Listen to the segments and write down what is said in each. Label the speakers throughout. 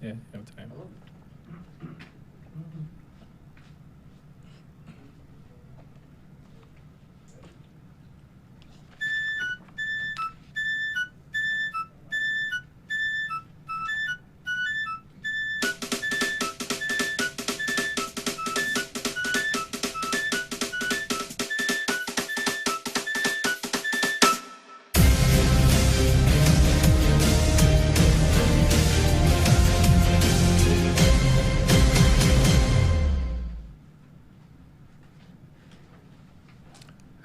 Speaker 1: Yeah, you have time.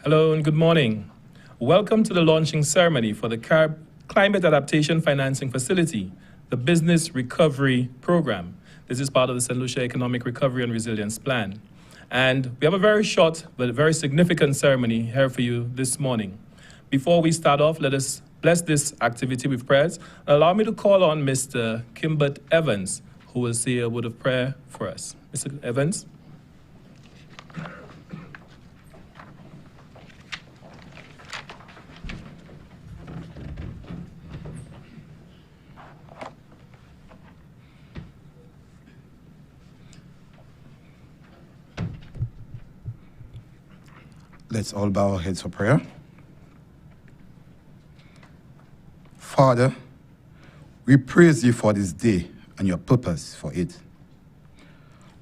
Speaker 1: Hello and good morning. Welcome to the launching ceremony for the Climate Adaptation Financing Facility, the Business Recovery Program. This is part of the St. Lucia Economic Recovery and Resilience Plan. And we have a very short but very significant ceremony here for you this morning. Before we start off, let us bless this activity with prayers. Allow me to call on Mr. Kimbert Evans, who will say a word of prayer for us. Mr. Evans.
Speaker 2: Let's all bow our heads for prayer. Father, we praise you for this day and your purpose for it.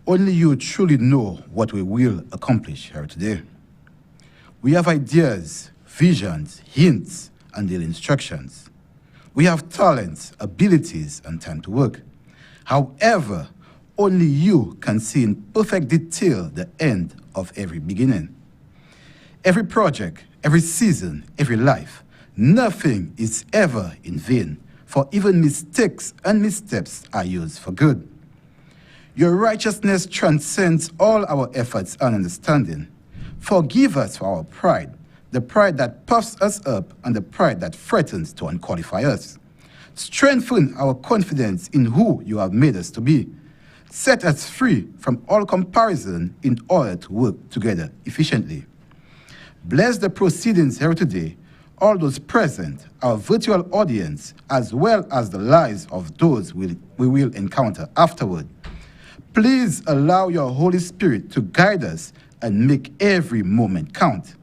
Speaker 2: Only you truly know what we will accomplish here today. We have ideas, visions, hints, and daily instructions. We have talents, abilities, and time to work. However, only you can see in perfect detail the end of every beginning. Every project, every season, every life, nothing is ever in vain, for even mistakes and missteps are used for good. Your righteousness transcends all our efforts and understanding. Forgive us for our pride, the pride that puffs us up and the pride that threatens to unqualify us. Strengthen our confidence in who you have made us to be. Set us free from all comparison in order to work together efficiently. Bless the proceedings here today, all those present, our virtual audience, as well as the lives of those we will encounter afterward. Please allow your Holy Spirit to guide us and make every moment count.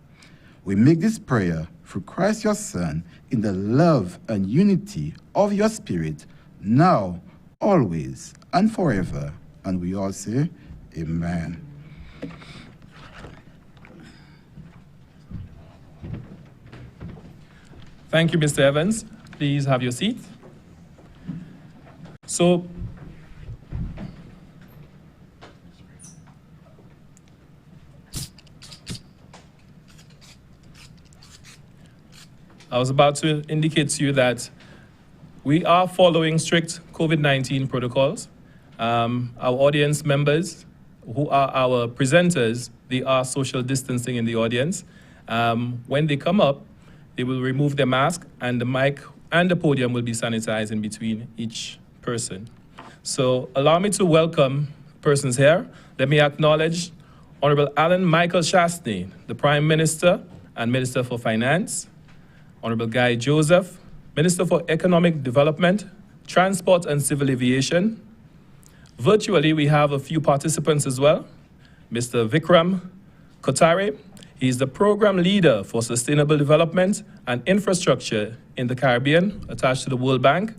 Speaker 2: We make this prayer through Christ your Son, in the love and unity of your Spirit, now, always, and forever. And we all say, Amen.
Speaker 1: Thank you, Mr. Evans. Please have your seat. So, I was about to indicate to you that we are following strict COVID-19 protocols. Our audience members, who are our presenters, they are social distancing in the audience. When they come up, they will remove their mask, and the mic and the podium will be sanitized in between each person. So allow me to welcome persons here. Let me acknowledge Honorable Alan Michael Shastney, the Prime Minister and Minister for Finance. Honorable Guy Joseph, Minister for Economic Development, Transport and Civil Aviation. Virtually, we have a few participants as well. Mr. Vikram Kotare. He is the Program Leader for Sustainable Development and Infrastructure in the Caribbean, attached to the World Bank.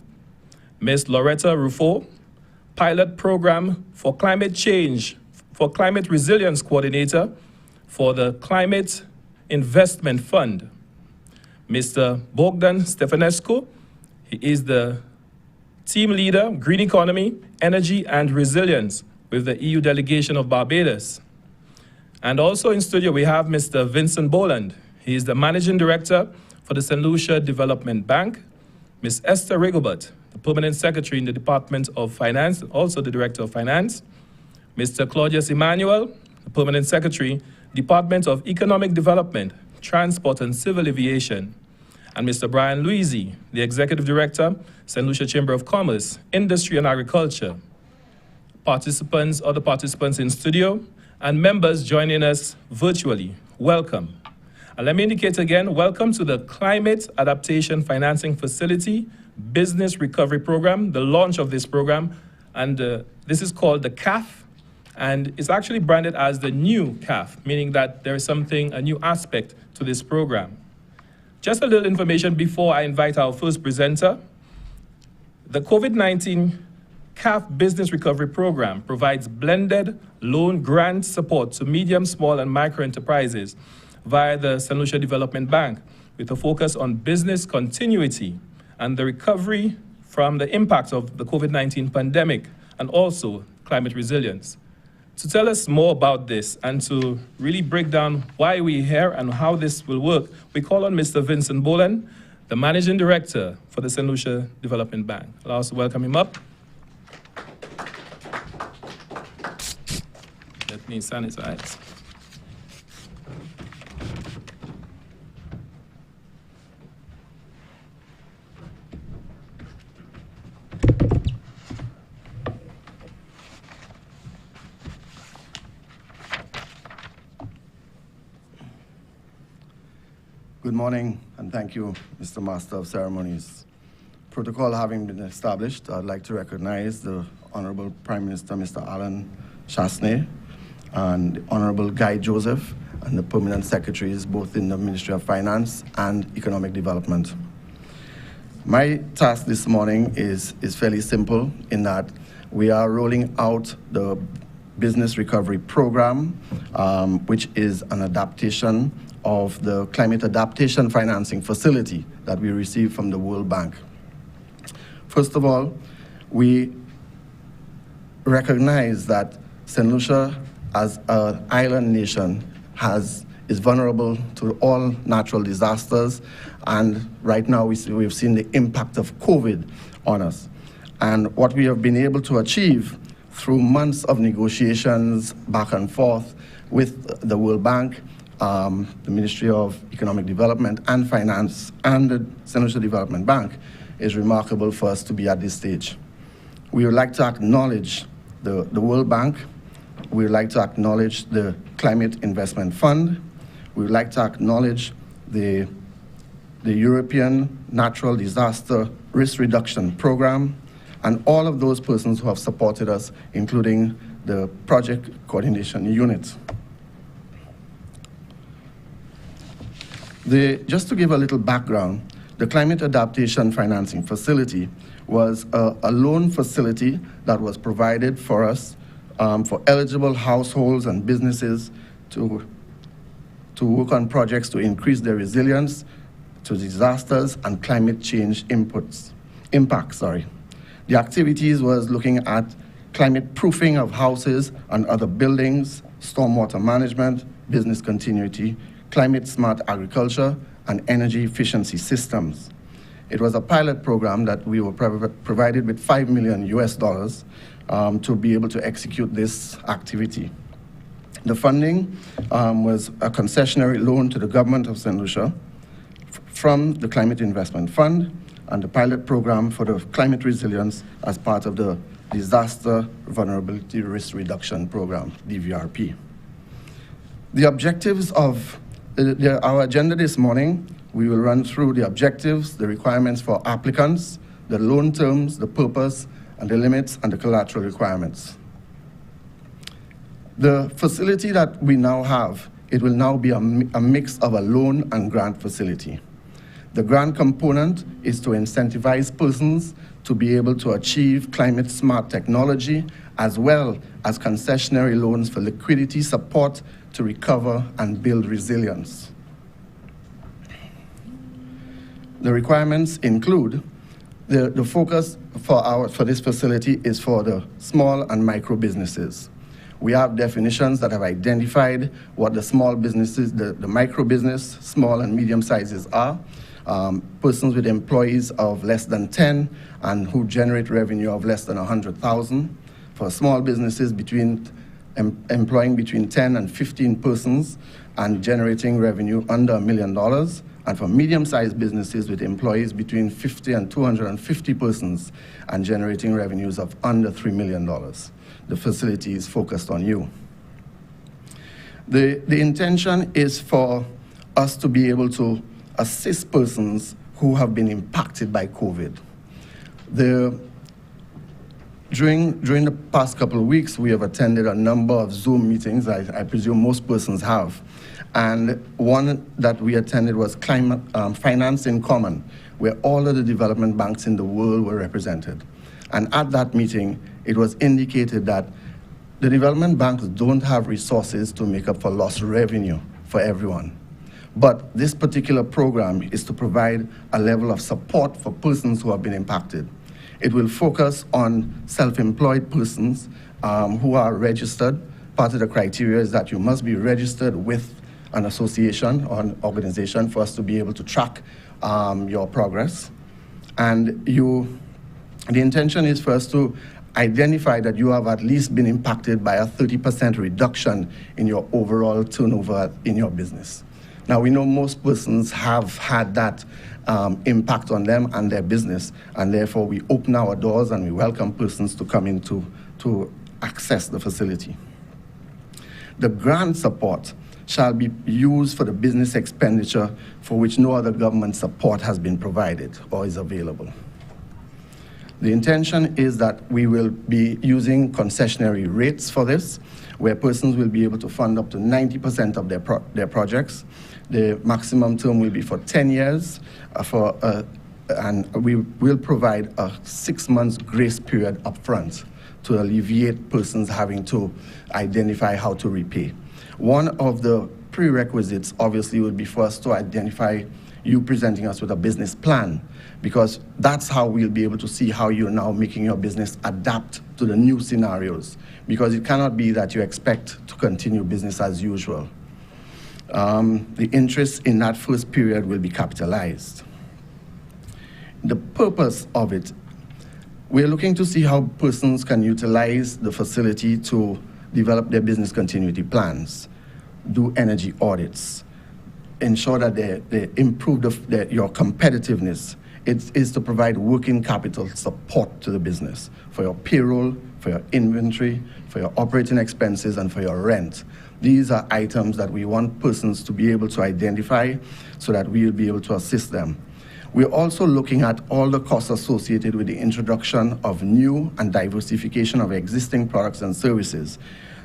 Speaker 1: Ms. Loretta Rufo, Pilot Program for Climate Change, for Climate Resilience Coordinator for the Climate Investment Fund. Mr. Bogdan Stefanescu, he is the Team Leader, Green Economy, Energy and Resilience with the EU Delegation of Barbados. And also in studio, we have Mr. Vincent Boland. He is the Managing Director for the St. Lucia Development Bank. Ms. Esther Rigobert, the Permanent Secretary in the Department of Finance, also the Director of Finance. Mr. Claudius Emmanuel, the Permanent Secretary, Department of Economic Development, Transport and Civil Aviation. And Mr. Brian Luisi, the Executive Director, St. Lucia Chamber of Commerce, Industry and Agriculture. Participants, other participants in studio, and members joining us virtually, welcome. And let me indicate again, welcome to the Climate Adaptation Financing Facility Business Recovery Program, the launch of this program. And this is called the CAF, and it's actually branded as the new CAF, meaning that there is a new aspect to this program. Just a little information before I invite our first presenter. The COVID-19 CAF Business Recovery Program provides blended loan grant support to medium, small, and micro enterprises via the St. Lucia Development Bank, with a focus on business continuity and the recovery from the impacts of the COVID-19 pandemic and also climate resilience. To tell us more about this and to really break down why we're here and how this will work, we call on Mr. Vincent Boland, the Managing Director for the St. Lucia Development Bank. Allow us to welcome him up. Let me sanitize.
Speaker 3: Good morning, and thank you, Mr. Master of Ceremonies. Protocol having been established, I'd like to recognize the Honorable Prime Minister, Mr. Alan Chasney, and the Honorable Guy Joseph, and the permanent secretaries, both in the Ministry of Finance and Economic Development. My task this morning is fairly simple in that we are rolling out the Business Recovery Program, which is an adaptation of the Climate Adaptation Financing Facility that we received from the World Bank. First of all, we recognize that St. Lucia, as an island nation, is vulnerable to all natural disasters, and right now we've seen the impact of COVID on us. And what we have been able to achieve through months of negotiations back and forth with the World Bank, the Ministry of Economic Development and Finance, and the St. Lucia Development Bank is remarkable for us to be at this stage. We would like to acknowledge the World Bank. We would like to acknowledge the Climate Investment Fund. We would like to acknowledge the European Natural Disaster Risk Reduction Program, and all of those persons who have supported us, including the Project Coordination Unit. Just to give a little background, the Climate Adaptation Financing Facility was a loan facility that was provided for us for eligible households and businesses to work on projects to increase their resilience to disasters and climate change impacts. The activities was looking at climate proofing of houses and other buildings, stormwater management, business continuity, climate smart agriculture, and energy efficiency systems. It was a pilot program that we were provided with $5 million to be able to execute this activity. The funding was a concessionary loan to the government of St. Lucia from the Climate Investment Fund, and the pilot program for the climate resilience as part of the Disaster Vulnerability Risk Reduction Program, DVRP. The objectives of our agenda this morning, we will run through the objectives, the requirements for applicants, the loan terms, the purpose, and the limits and the collateral requirements. The facility that we now have, it will now be a mix of a loan and grant facility. The grant component is to incentivize persons to be able to achieve climate smart technology, as well as concessionary loans for liquidity support to recover and build resilience. The requirements include the focus for this facility is for the small and micro businesses. We have definitions that have identified what the small businesses, the micro business, small and medium sizes are. Persons with employees of less than 10 and who generate revenue of less than 100,000. For small businesses employing between 10 and 15 persons and generating revenue under $1 million. And for medium-sized businesses with employees between 50 and 250 persons and generating revenues of under $3 million. The facility is focused on you. The intention is for us to be able to assist persons who have been impacted by COVID. During the past couple of weeks, we have attended a number of Zoom meetings, I presume most persons have. And one that we attended was Climate Finance in Common, where all of the development banks in the world were represented. And at that meeting, it was indicated that the development banks don't have resources to make up for lost revenue for everyone. But this particular program is to provide a level of support for persons who have been impacted. It will focus on self-employed persons who are registered. Part of the criteria is that you must be registered with an association or an organization for us to be able to track your progress. And the intention is for us to identify that you have at least been impacted by a 30% reduction in your overall turnover in your business. Now, we know most persons have had that impact on them and their business, and therefore we open our doors and we welcome persons to come in to access the facility. The grant support shall be used for the business expenditure for which no other government support has been provided or is available. The intention is that we will be using concessionary rates for this, where persons will be able to fund up to 90% of their projects. The maximum term will be for 10 years, and we will provide a 6 months grace period upfront to alleviate persons having to identify how to repay. One of the prerequisites, obviously, would be for us to identify you presenting us with a business plan, because that's how we'll be able to see how you're now making your business adapt to the new scenarios, because it cannot be that you expect to continue business as usual. The interest in that first period will be capitalized. The purpose of it, we're looking to see how persons can utilize the facility to develop their business continuity plans, do energy audits, ensure that they improve your competitiveness. It is to provide working capital support to the business for your payroll, for your inventory, for your operating expenses, and for your rent. These are items that we want persons to be able to identify so that we will be able to assist them. We're also looking at all the costs associated with the introduction of new and diversification of existing products and services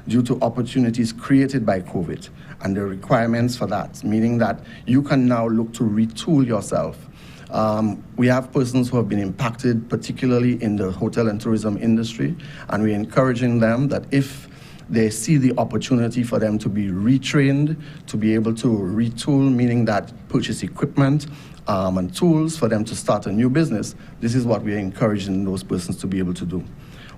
Speaker 3: due to opportunities created by COVID and the requirements for that, meaning that you can now look to retool yourself. We have persons who have been impacted, particularly in the hotel and tourism industry, and we're encouraging them that if they see the opportunity for them to be retrained, to be able to retool, meaning that purchase equipment and tools for them to start a new business, this is what we're encouraging those persons to be able to do.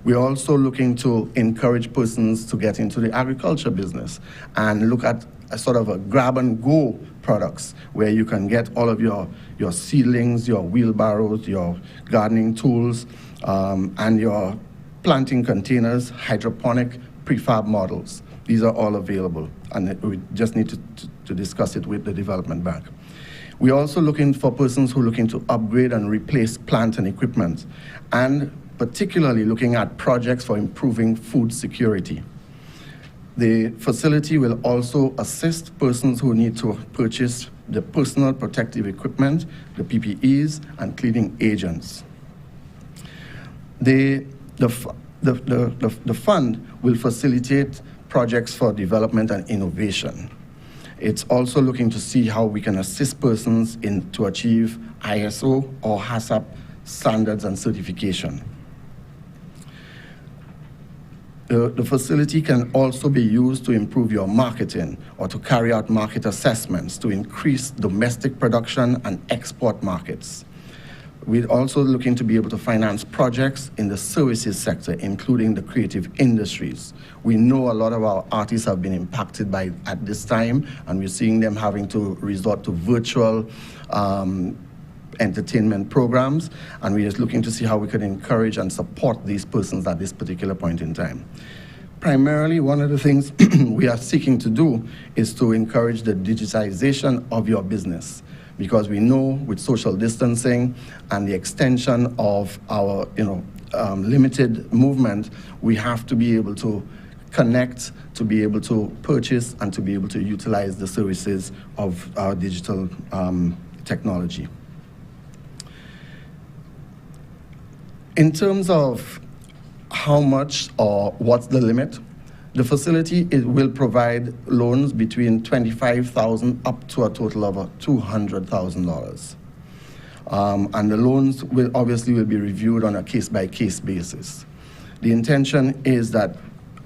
Speaker 3: We're also looking to encourage persons to get into the agriculture business and look at a sort of a grab-and-go products where you can get all of your seedlings, your wheelbarrows, your gardening tools, and your planting containers, hydroponic prefab models. These are all available, and we just need to discuss it with the development bank. We're also looking for persons who are looking to upgrade and replace plant and equipment, and particularly looking at projects for improving food security. The facility will also assist persons who need to purchase the personal protective equipment, the PPEs, and cleaning agents. The fund will facilitate projects for development and innovation. It's also looking to see how we can assist persons to achieve ISO or HACCP standards and certification. The facility can also be used to improve your marketing or to carry out market assessments to increase domestic production and export markets. We're also looking to be able to finance projects in the services sector, including the creative industries. We know a lot of our artists have been impacted at this time, and we're seeing them having to resort to virtual entertainment programs, and we're just looking to see how we can encourage and support these persons at this particular point in time. Primarily, one of the things we are seeking to do is to encourage the digitization of your business, because we know with social distancing and the extension of our limited movement, we have to be able to connect, to be able to purchase, and to be able to utilize the services of our digital technology. In terms of how much or what's the limit? The facility will provide loans between $25,000 up to a total of $200,000. And the loans will be reviewed on a case-by-case basis. The intention is that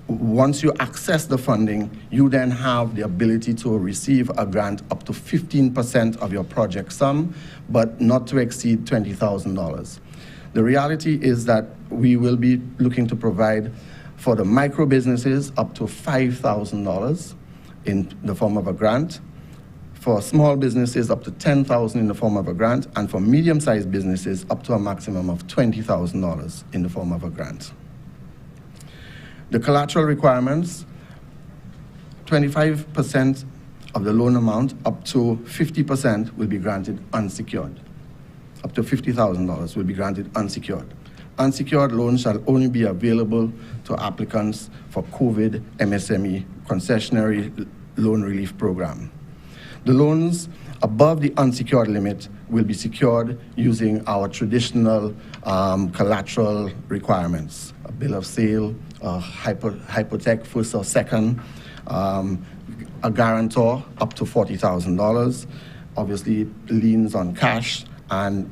Speaker 3: once you access the funding, you then have the ability to receive a grant up to 15% of your project sum, but not to exceed $20,000. The reality is that we will be looking to provide for the micro businesses up to $5,000 in the form of a grant, for small businesses up to $10,000 in the form of a grant, and for medium-sized businesses up to a maximum of $20,000 in the form of a grant. The collateral requirements, 25% of the loan amount up to 50% will be granted unsecured. Up to $50,000 will be granted unsecured. Unsecured loans shall only be available to applicants for COVID MSME concessionary loan relief program. The loans above the unsecured limit will be secured using our traditional collateral requirements, a bill of sale, a hypothec first or second, a guarantor up to $40,000, obviously liens on cash, and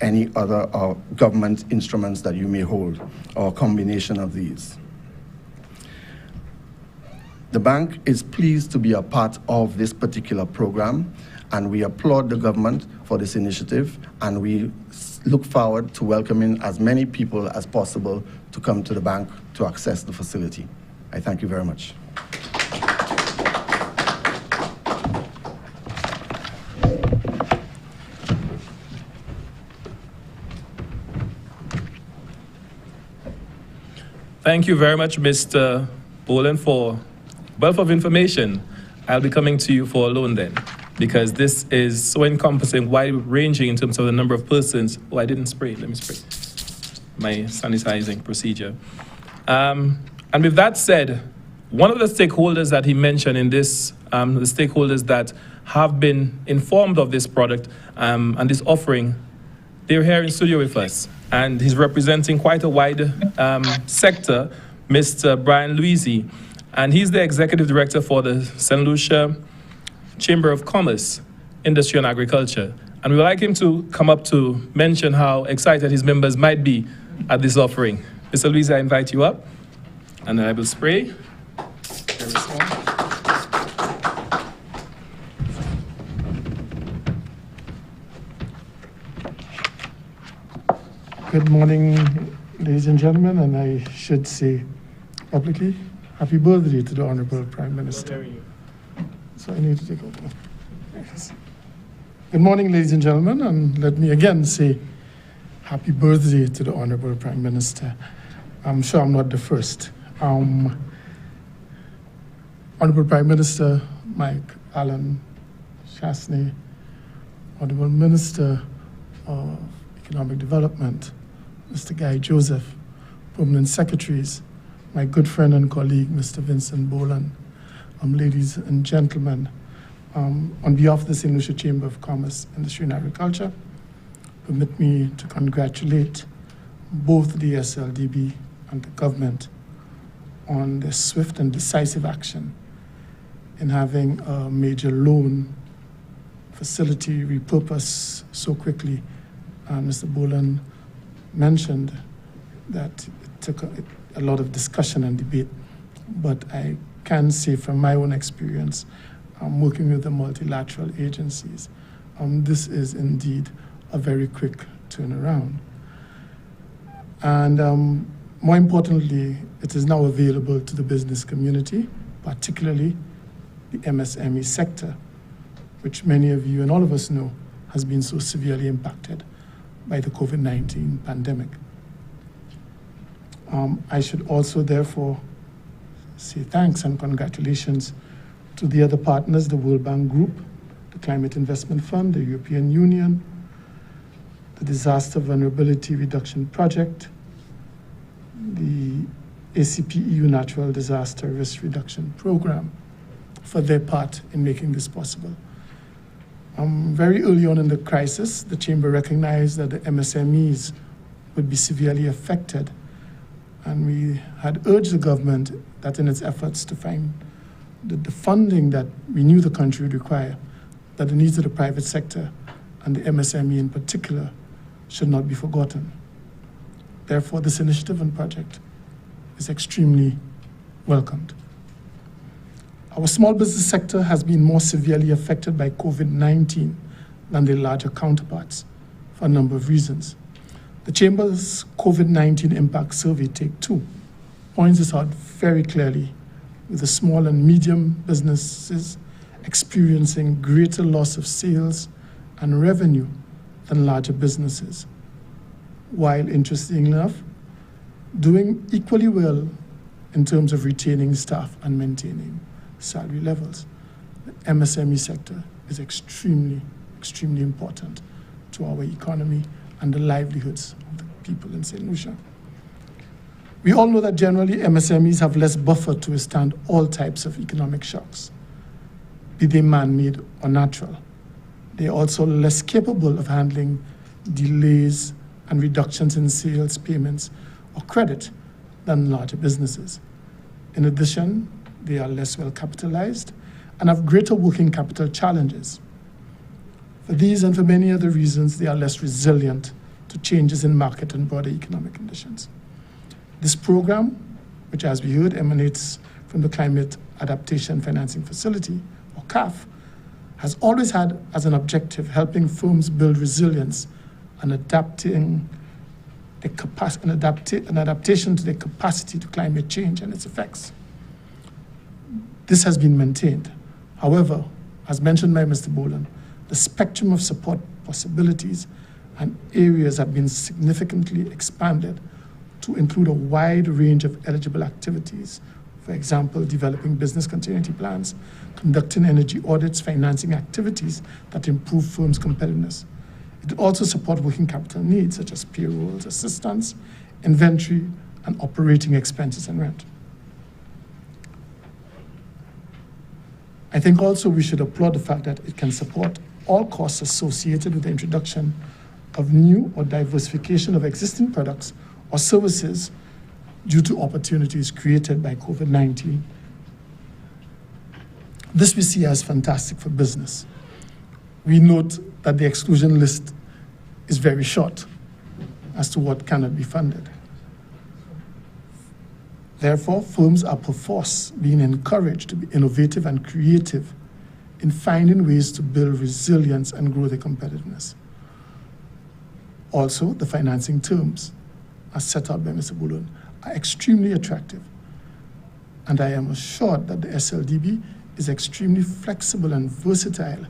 Speaker 3: any other government instruments that you may hold, or a combination of these. The bank is pleased to be a part of this particular program, and we applaud the government for this initiative, and we look forward to welcoming as many people as possible to come to the bank to access the facility. I thank you very much.
Speaker 1: Thank you very much, Mr. Boland, for wealth of information. I'll be coming to you for a loan then, because this is so encompassing, wide-ranging in terms of the number of persons. Oh, I didn't spray. Let me spray. My sanitizing procedure. And with that said, one of the stakeholders that he mentioned in this, the stakeholders that have been informed of this product and this offering, they're here in studio with us. And he's representing quite a wide sector, Mr. Brian Luisi. And he's the executive director for the St. Lucia Chamber of Commerce, Industry and Agriculture. And we would like him to come up to mention how excited his members might be at this offering. Mr. Luisi, I invite you up, and then I will spray.
Speaker 4: Good morning, ladies and gentlemen, and I should say publicly, happy birthday to the Honorable Prime Minister. So I need to take over. Yes. Good morning, ladies and gentlemen, and let me again say happy birthday to the Honorable Prime Minister. I'm sure I'm not the first. Honorable Prime Minister Mike Allen Chasney, Honorable Minister of Economic Development, Mr. Guy Joseph, Permanent Secretaries, my good friend and colleague, Mr. Vincent Boland, ladies and gentlemen, on behalf of the St. Lucia Chamber of Commerce, Industry and Agriculture, permit me to congratulate both the SLDB and the government on the swift and decisive action in having a major loan facility repurposed so quickly. Mr. Boland mentioned that it took a lot of discussion and debate, but I can say from my own experience, working with the multilateral agencies, this is indeed a very quick turnaround. And more importantly, it is now available to the business community, particularly the MSME sector, which many of you and all of us know has been so severely impacted by the COVID-19 pandemic. I should also therefore say thanks and congratulations to the other partners, the World Bank Group, the Climate Investment Fund, the European Union, the Disaster Vulnerability Reduction Project, the ACP-EU Natural Disaster Risk Reduction Program for their part in making this possible. Very early on in the crisis, the Chamber recognized that the MSMEs would be severely affected, And we had urged the government that in its efforts to find the funding that we knew the country would require, that the needs of the private sector and the MSME in particular should not be forgotten. Therefore, this initiative and project is extremely welcomed. Our small business sector has been more severely affected by COVID-19 than their larger counterparts for a number of reasons. The Chamber's COVID-19 Impact Survey, Take 2, points this out very clearly, with the small and medium businesses experiencing greater loss of sales and revenue than larger businesses, while, interestingly enough, doing equally well in terms of retaining staff and maintaining salary levels. The MSME sector is extremely, extremely important to our economy and the livelihoods of the people in St. Lucia. We all know that generally MSMEs have less buffer to withstand all types of economic shocks, be they man-made or natural. They are also less capable of handling delays and reductions in sales, payments, or credit than larger businesses. In addition, they are less well capitalized and have greater working capital challenges. For these and for many other reasons, they are less resilient to changes in market and broader economic conditions. This program, which as we heard emanates from the Climate Adaptation Financing Facility, or CAF, has always had as an objective helping firms build resilience and adaptation to their capacity to climate change and its effects. This has been maintained. However, as mentioned by Mr. Boland, the spectrum of support possibilities and areas have been significantly expanded to include a wide range of eligible activities. For example, developing business continuity plans, conducting energy audits, financing activities that improve firms' competitiveness. It also supports working capital needs such as payrolls, assistance, inventory, and operating expenses and rent. I think also we should applaud the fact that it can support all costs associated with the introduction of new or diversification of existing products or services due to opportunities created by COVID-19. This we see as fantastic for business. We note that the exclusion list is very short as to what cannot be funded. Therefore, firms are perforce being encouraged to be innovative and creative in finding ways to build resilience and grow their competitiveness. Also, the financing terms, as set out by Mr. Boulon, are extremely attractive. And I am assured that the SLDB is extremely flexible and versatile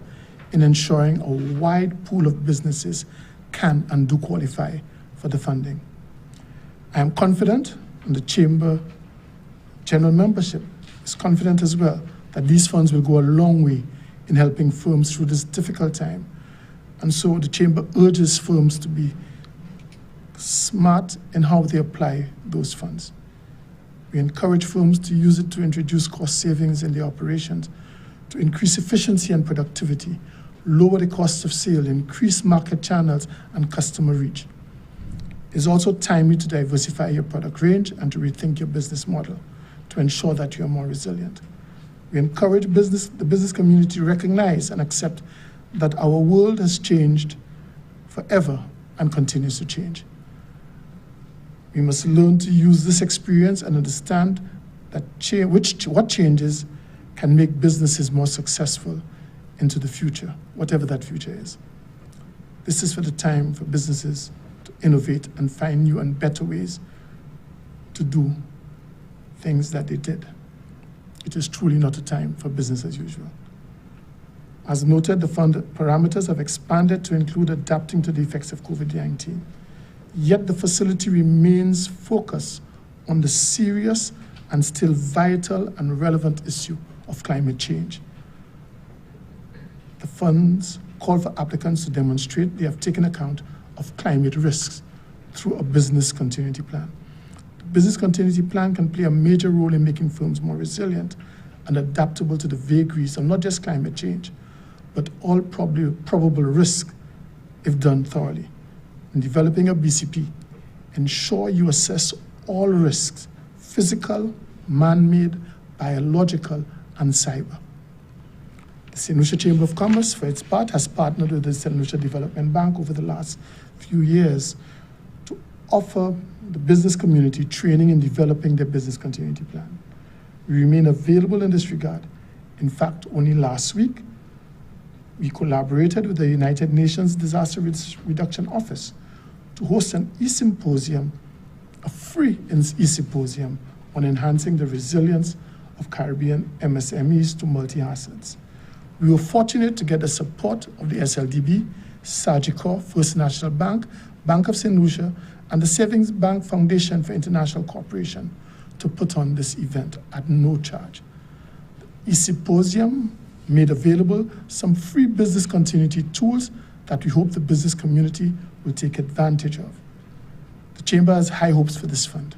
Speaker 4: in ensuring a wide pool of businesses can and do qualify for the funding. I am confident, and the Chamber General Membership is confident as well, that these funds will go a long way in helping firms through this difficult time. And so the Chamber urges firms to be smart in how they apply those funds. We encourage firms to use it to introduce cost savings in their operations, to increase efficiency and productivity, lower the cost of sale, increase market channels and customer reach. It's also timely to diversify your product range and to rethink your business model to ensure that you are more resilient. We encourage the business community to recognize and accept that our world has changed forever and continues to change. We must learn to use this experience and understand that what changes can make businesses more successful into the future, whatever that future is. This is for the time for businesses to innovate and find new and better ways to do things that they did. It is truly not a time for business as usual. As noted, the fund parameters have expanded to include adapting to the effects of COVID-19. Yet the facility remains focused on the serious and still vital and relevant issue of climate change. The funds call for applicants to demonstrate they have taken account of climate risks through a business continuity plan. The business continuity plan can play a major role in making firms more resilient and adaptable to the vagaries of not just climate change, but all probable risk if done thoroughly. In developing a BCP, ensure you assess all risks, physical, man-made, biological, and cyber. The St. Lucia Chamber of Commerce, for its part, has partnered with the St. Lucia Development Bank over the last few years to offer the business community training in developing their business continuity plan. We remain available in this regard. In fact, only last week, we collaborated with the United Nations Disaster Reduction Office to host an e-symposium, a free e-symposium on enhancing the resilience of Caribbean MSMEs to multi-assets. We were fortunate to get the support of the SLDB, Sagicor, First National Bank, Bank of St. Lucia, and the Savings Bank Foundation for International Cooperation to put on this event at no charge. The e-symposium made available some free business continuity tools that we hope the business community will take advantage of. The Chamber has high hopes for this fund.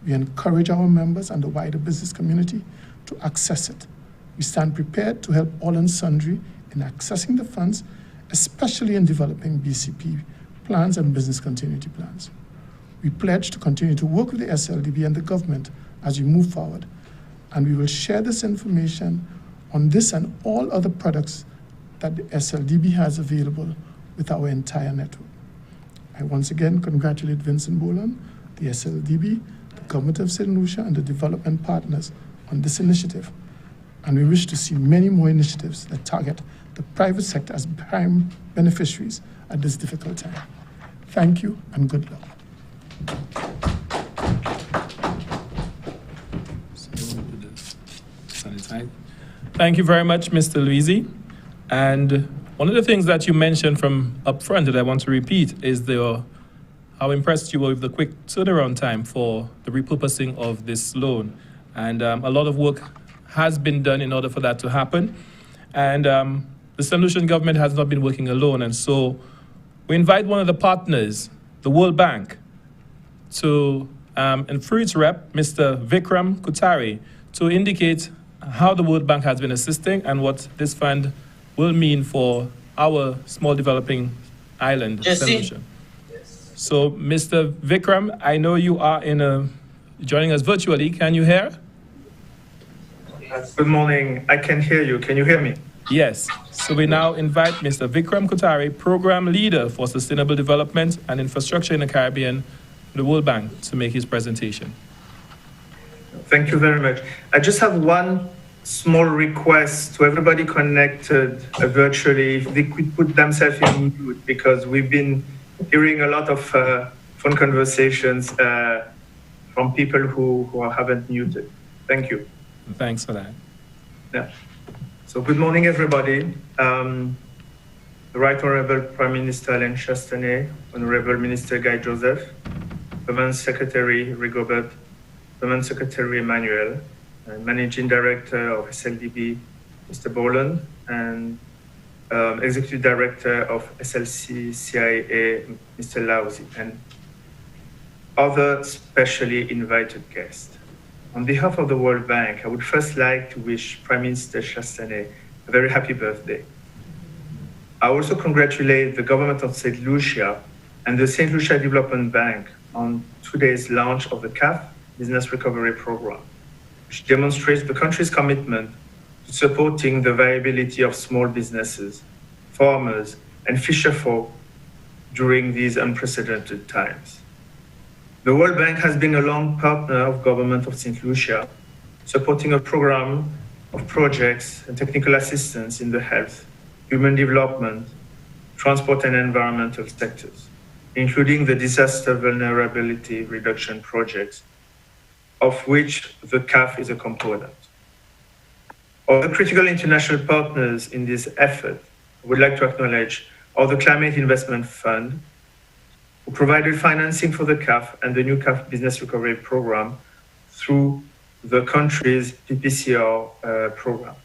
Speaker 4: We encourage our members and the wider business community to access it. We stand prepared to help all and sundry in accessing the funds, especially in developing BCP plans and business continuity plans. We pledge to continue to work with the SLDB and the government as we move forward, and we will share this information on this and all other products that the SLDB has available with our entire network. I once again congratulate Vincent Boland, the SLDB, the Government of St. Lucia, and the development partners on this initiative. And we wish to see many more initiatives that target the private sector as prime beneficiaries at this difficult time. Thank you and good luck.
Speaker 1: Thank you very much, Mr. Luisi. And one of the things that you mentioned from up front that I want to repeat is how impressed you were with the quick turnaround time for the repurposing of this loan. And a lot of work has been done in order for that to happen. And the St. Lucian government has not been working alone. And so we invite one of the partners, the World Bank, to, and through its rep, Mr. Vikram Kutari, to indicate how the World Bank has been assisting and what this fund will mean for our small developing island, St. Lucia. Yes. So, Mr. Vikram, I know you are joining us virtually. Can you hear?
Speaker 5: Yes. Good morning. I can hear you. Can you hear me?
Speaker 1: Yes. So we now invite Mr. Vikram Kutari, Program Leader for Sustainable Development and Infrastructure in the Caribbean, the World Bank, to make his presentation.
Speaker 5: Thank you very much. I just have one small request to everybody connected virtually, if they could put themselves in mute, because we've been hearing a lot of phone conversations from people who haven't muted. Thank you.
Speaker 1: Thanks for that.
Speaker 5: Yeah. So good morning, everybody. The Right Honorable Prime Minister Alain Chastanet, Honorable Minister Guy Joseph, Permanent Secretary Rigobert, Permanent Secretary Emmanuel, and Managing Director of SLDB, Mr. Boland, and Executive Director of SLC-CIA, Mr. Lauzi, and other specially invited guests. On behalf of the World Bank, I would first like to wish Prime Minister Chastanet a very happy birthday. I also congratulate the government of St. Lucia and the St. Lucia Development Bank on today's launch of the CAF Business Recovery Program, which demonstrates the country's commitment to supporting the viability of small businesses, farmers, and fisherfolk during these unprecedented times. The World Bank has been a long partner of government of St. Lucia, supporting a program of projects and technical assistance in the health, human development, transport and environmental sectors, including the disaster vulnerability reduction projects, of which the CAF is a component. Other critical international partners in this effort, I would like to acknowledge the Climate Investment Fund, who provided financing for the CAF and the new CAF Business Recovery Program through the country's PPCR program,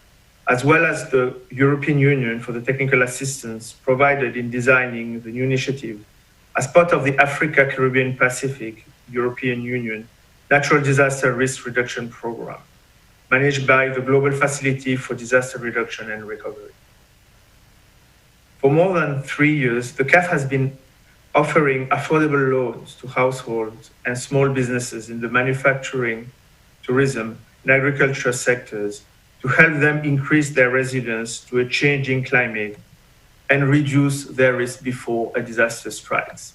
Speaker 5: as well as the European Union for the technical assistance provided in designing the new initiative as part of the Africa, Caribbean, Pacific European Union Natural Disaster Risk Reduction Program, managed by the Global Facility for Disaster Reduction and Recovery. For more than 3 years, the CAF has been offering affordable loans to households and small businesses in the manufacturing, tourism, and agriculture sectors to help them increase their resilience to a changing climate and reduce their risk before a disaster strikes.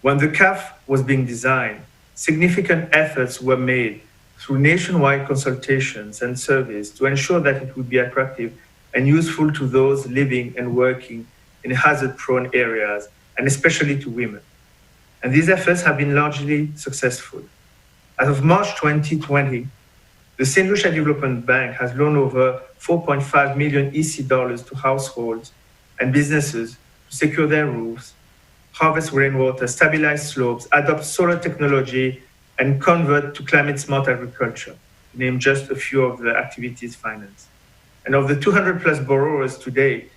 Speaker 5: When the CAF was being designed, significant efforts were made through nationwide consultations and surveys to ensure that it would be attractive and useful to those living and working in hazard-prone areas, and especially to women. And these efforts have been largely successful. As of March 2020, the St. Lucia Development Bank has loaned over $4.5 million EC dollars to households and businesses to secure their roofs, harvest rainwater, stabilize slopes, adopt solar technology, and convert to climate-smart agriculture, to name just a few of the activities financed. And of the 200 plus borrowers to date,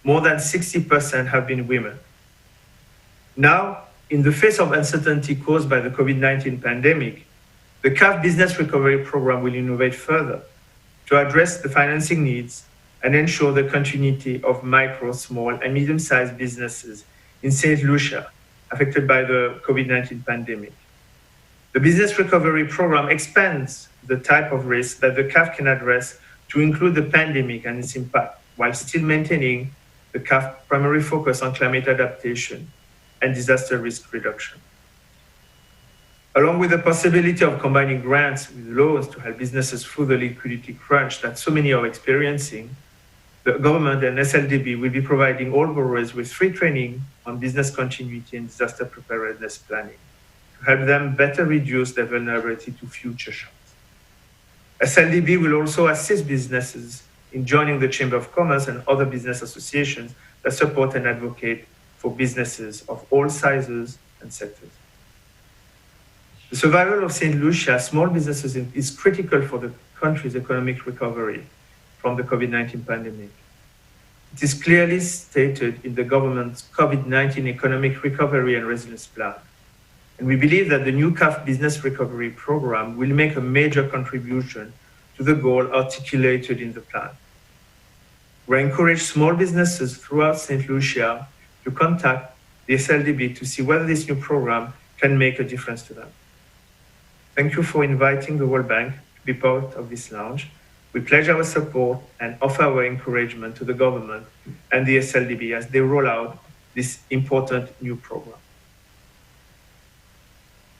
Speaker 5: more than 60% have been women. Now, in the face of uncertainty caused by the COVID-19 pandemic, the CAF Business Recovery Program will innovate further to address the financing needs and ensure the continuity of micro, small, and medium-sized businesses in St. Lucia affected by the COVID-19 pandemic. The Business Recovery Program expands the type of risk that the CAF can address to include the pandemic and its impact, while still maintaining the CAF primary focus on climate adaptation and disaster risk reduction. Along with the possibility of combining grants with loans to help businesses through the liquidity crunch that so many are experiencing, the government and SLDB will be providing all borrowers with free training on business continuity and disaster preparedness planning to help them better reduce their vulnerability to future shocks. SLDB will also assist businesses in joining the Chamber of Commerce and other business associations that support and advocate for businesses of all sizes and sectors. The survival of St. Lucia small businesses is critical for the country's economic recovery from the COVID-19 pandemic. It is clearly stated in the government's COVID-19 economic recovery and resilience plan. And we believe that the new CAF Business Recovery Program will make a major contribution to the goal articulated in the plan. We encourage small businesses throughout St. Lucia to contact the SLDB to see whether this new program can make a difference to them. Thank you for inviting the World Bank to be part of this launch. We pledge our support and offer our encouragement to the government and the SLDB as they roll out this important new program.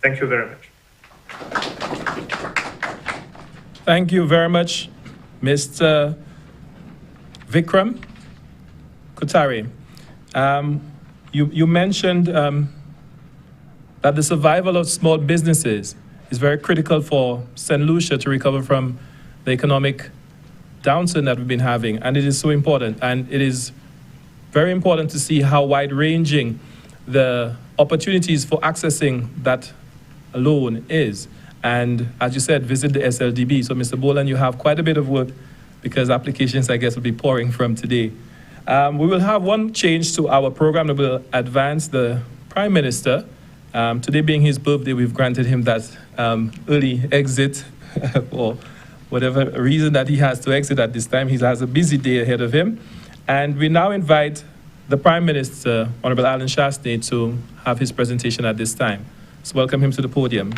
Speaker 5: Thank you very much.
Speaker 1: Thank you very much, Mr. Vikram Kothari. You mentioned that the survival of small businesses is very critical for St. Lucia to recover from the economic downturn that we've been having, and it is so important. And it is very important to see how wide-ranging the opportunities for accessing that loan is. And as you said, visit the SLDB. So Mr. Boland, you have quite a bit of work because applications, I guess, will be pouring from today. We will have one change to our program that will advance the Prime Minister. Today being his birthday, we've granted him that early exit for whatever reason that he has to exit at this time. He has a busy day ahead of him. And we now invite the Prime Minister, Honorable Alan Shastney, to have his presentation at this time. So welcome him to the podium.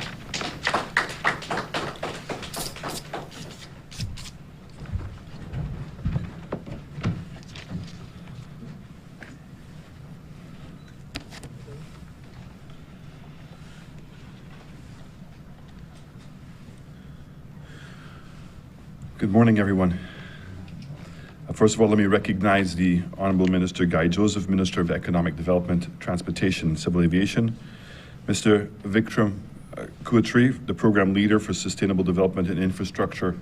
Speaker 6: Good morning, everyone. First of all, let me recognize the Honorable Minister Guy Joseph, Minister of Economic Development, Transportation and Civil Aviation, Mr. Vikram Kothari, the Program Leader for Sustainable Development and Infrastructure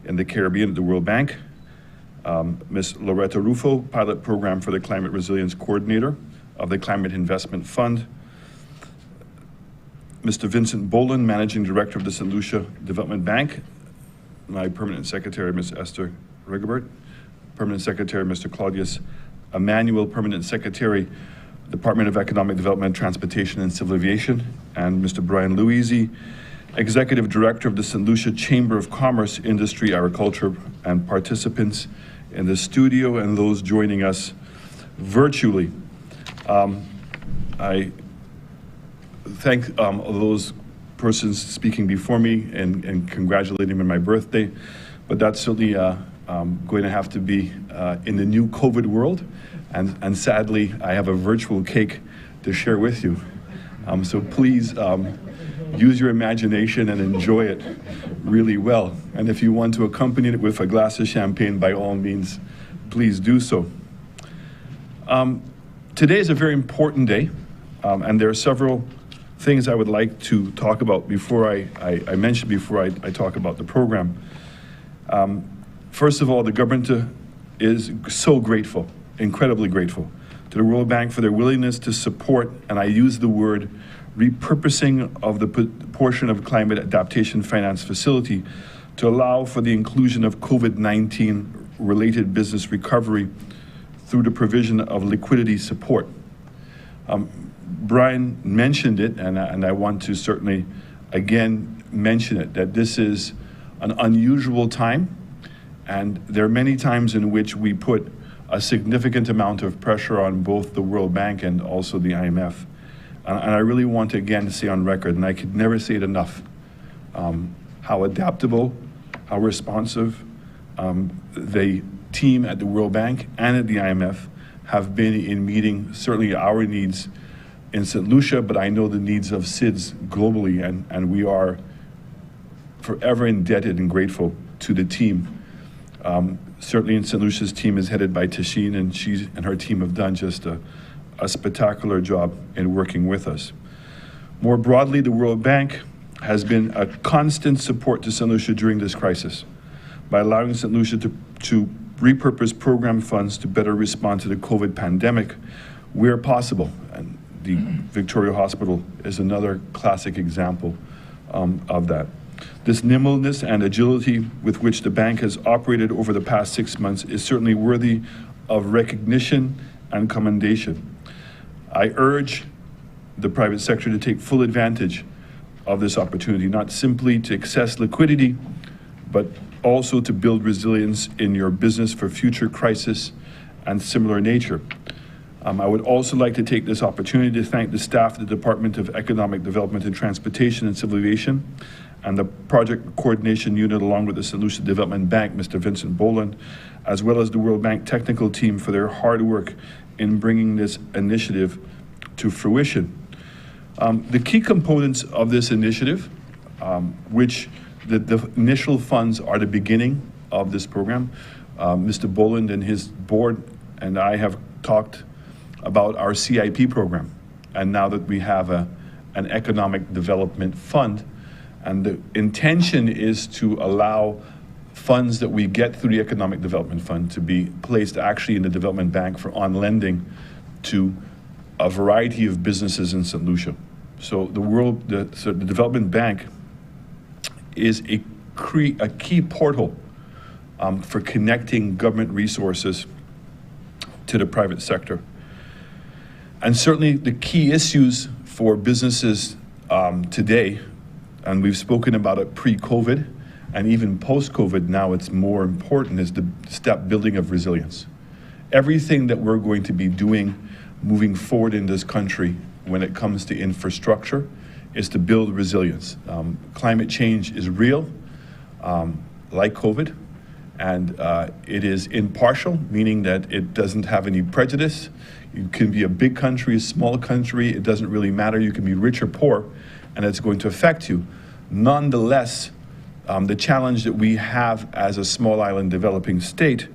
Speaker 6: in the Caribbean at the World Bank, Ms. Loretta Rufo, Pilot Program for the Climate Resilience Coordinator of the Climate Investment Fund, Mr. Vincent Boland, Managing Director of the St. Lucia Development Bank, my Permanent Secretary, Ms. Esther Rigobert, Permanent Secretary, Mr. Claudius Emmanuel, Permanent Secretary, Department of Economic Development, Transportation and Civil Aviation, and Mr. Brian Louisi, Executive Director of the St. Lucia Chamber of Commerce, Industry, Agriculture, and participants in the studio and those joining us virtually. I thank those persons speaking before me and congratulate them on my birthday, but that's certainly going to have to be in the new COVID world, and sadly, I have a virtual cake to share with you. So please use your imagination and enjoy it really well. And if you want to accompany it with a glass of champagne, by all means, please do so. Today is a very important day, and there are several things I would like to talk about before I mention before I talk about the program. First of all, the government is so grateful, incredibly grateful, to the World Bank for their willingness to support, and I use the word, repurposing of the portion of Climate Adaptation Finance Facility to allow for the inclusion of COVID-19 related business recovery through the provision of liquidity support. Brian mentioned it, and I want to certainly again mention it, that this is an unusual time, and there are many times in which we put a significant amount of pressure on both the World Bank and also the IMF. And I really want to again say on record, and I could never say it enough, how adaptable, how responsive the team at the World Bank and at the IMF have been in meeting certainly our needs in St. Lucia, but I know the needs of SIDS globally, and we are forever indebted and grateful to the team. Certainly in St. Lucia's team is headed by Tashine, and she and her team have done just a spectacular job in working with us. More broadly, the World Bank has been a constant support to St. Lucia during this crisis by allowing St. Lucia to repurpose program funds to better respond to the COVID pandemic where possible. And the Victoria Hospital is another classic example of that. This nimbleness and agility with which the bank has operated over the past 6 months is certainly worthy of recognition and commendation. I urge the private sector to take full advantage of this opportunity, not simply to access liquidity, but also to build resilience in your business for future crisis and similar nature. I would also like to take this opportunity to thank the staff of the Department of Economic Development and Transportation and Civil Aviation and the Project Coordination Unit along with the St. Lucia Development Bank, Mr. Vincent Boland, as well as the World Bank technical team for their hard work in bringing this initiative to fruition. The key components of this initiative, which the initial funds are the beginning of this program. Mr. Boland and his board and I have talked about our CIP program, and now that we have an economic development fund, and the intention is to allow funds that we get through the economic development fund to be placed actually in the development bank for on lending to a variety of businesses in St. Lucia. So the development bank is a key portal for connecting government resources to the private sector. And certainly the key issues for businesses today, and we've spoken about it pre-COVID and even post-COVID, now it's more important, is the step building of resilience. Everything that we're going to be doing moving forward in this country when it comes to infrastructure is to build resilience. Climate change is real, like COVID, and it is impartial, meaning that it doesn't have any prejudice. You can be a big country, a small country, it doesn't really matter. You can be rich or poor, and it's going to affect you. Nonetheless, the challenge that we have as a small island developing state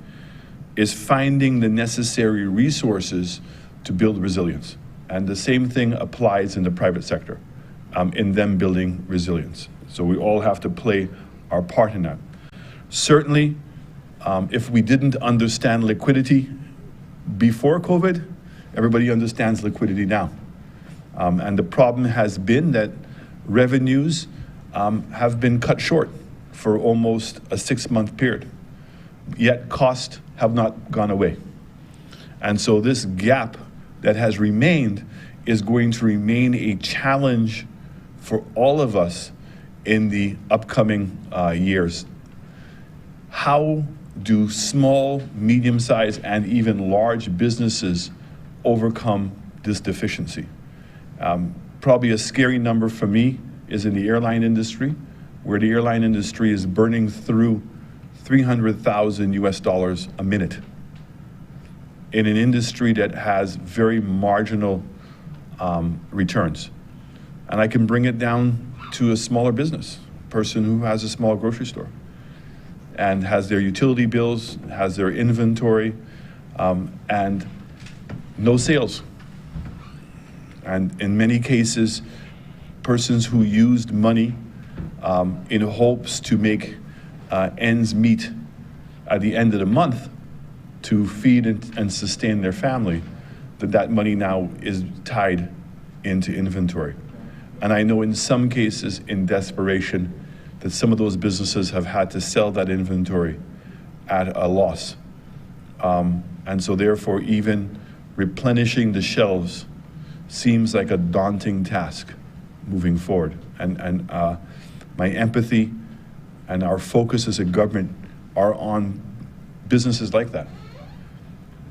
Speaker 6: is finding the necessary resources to build resilience. And the same thing applies in the private sector, in them building resilience. So we all have to play our part in that. Certainly, if we didn't understand liquidity before COVID, everybody understands liquidity now. And the problem has been that revenues have been cut short for almost a 6-month period, yet costs have not gone away. And so this gap that has remained is going to remain a challenge for all of us in the upcoming years. How do small, medium-sized, and even large businesses overcome this deficiency? Probably a scary number for me is in the airline industry, where the airline industry is burning through $300,000 a minute in an industry that has very marginal returns. And I can bring it down to a smaller business, person who has a small grocery store and has their utility bills, has their inventory, and no sales. And in many cases, persons who used money in hopes to make ends meet at the end of the month to feed and sustain their family, that money now is tied into inventory. And I know in some cases, in desperation, that some of those businesses have had to sell that inventory at a loss. And so therefore, even replenishing the shelves seems like a daunting task moving forward. And my empathy and our focus as a government are on businesses like that.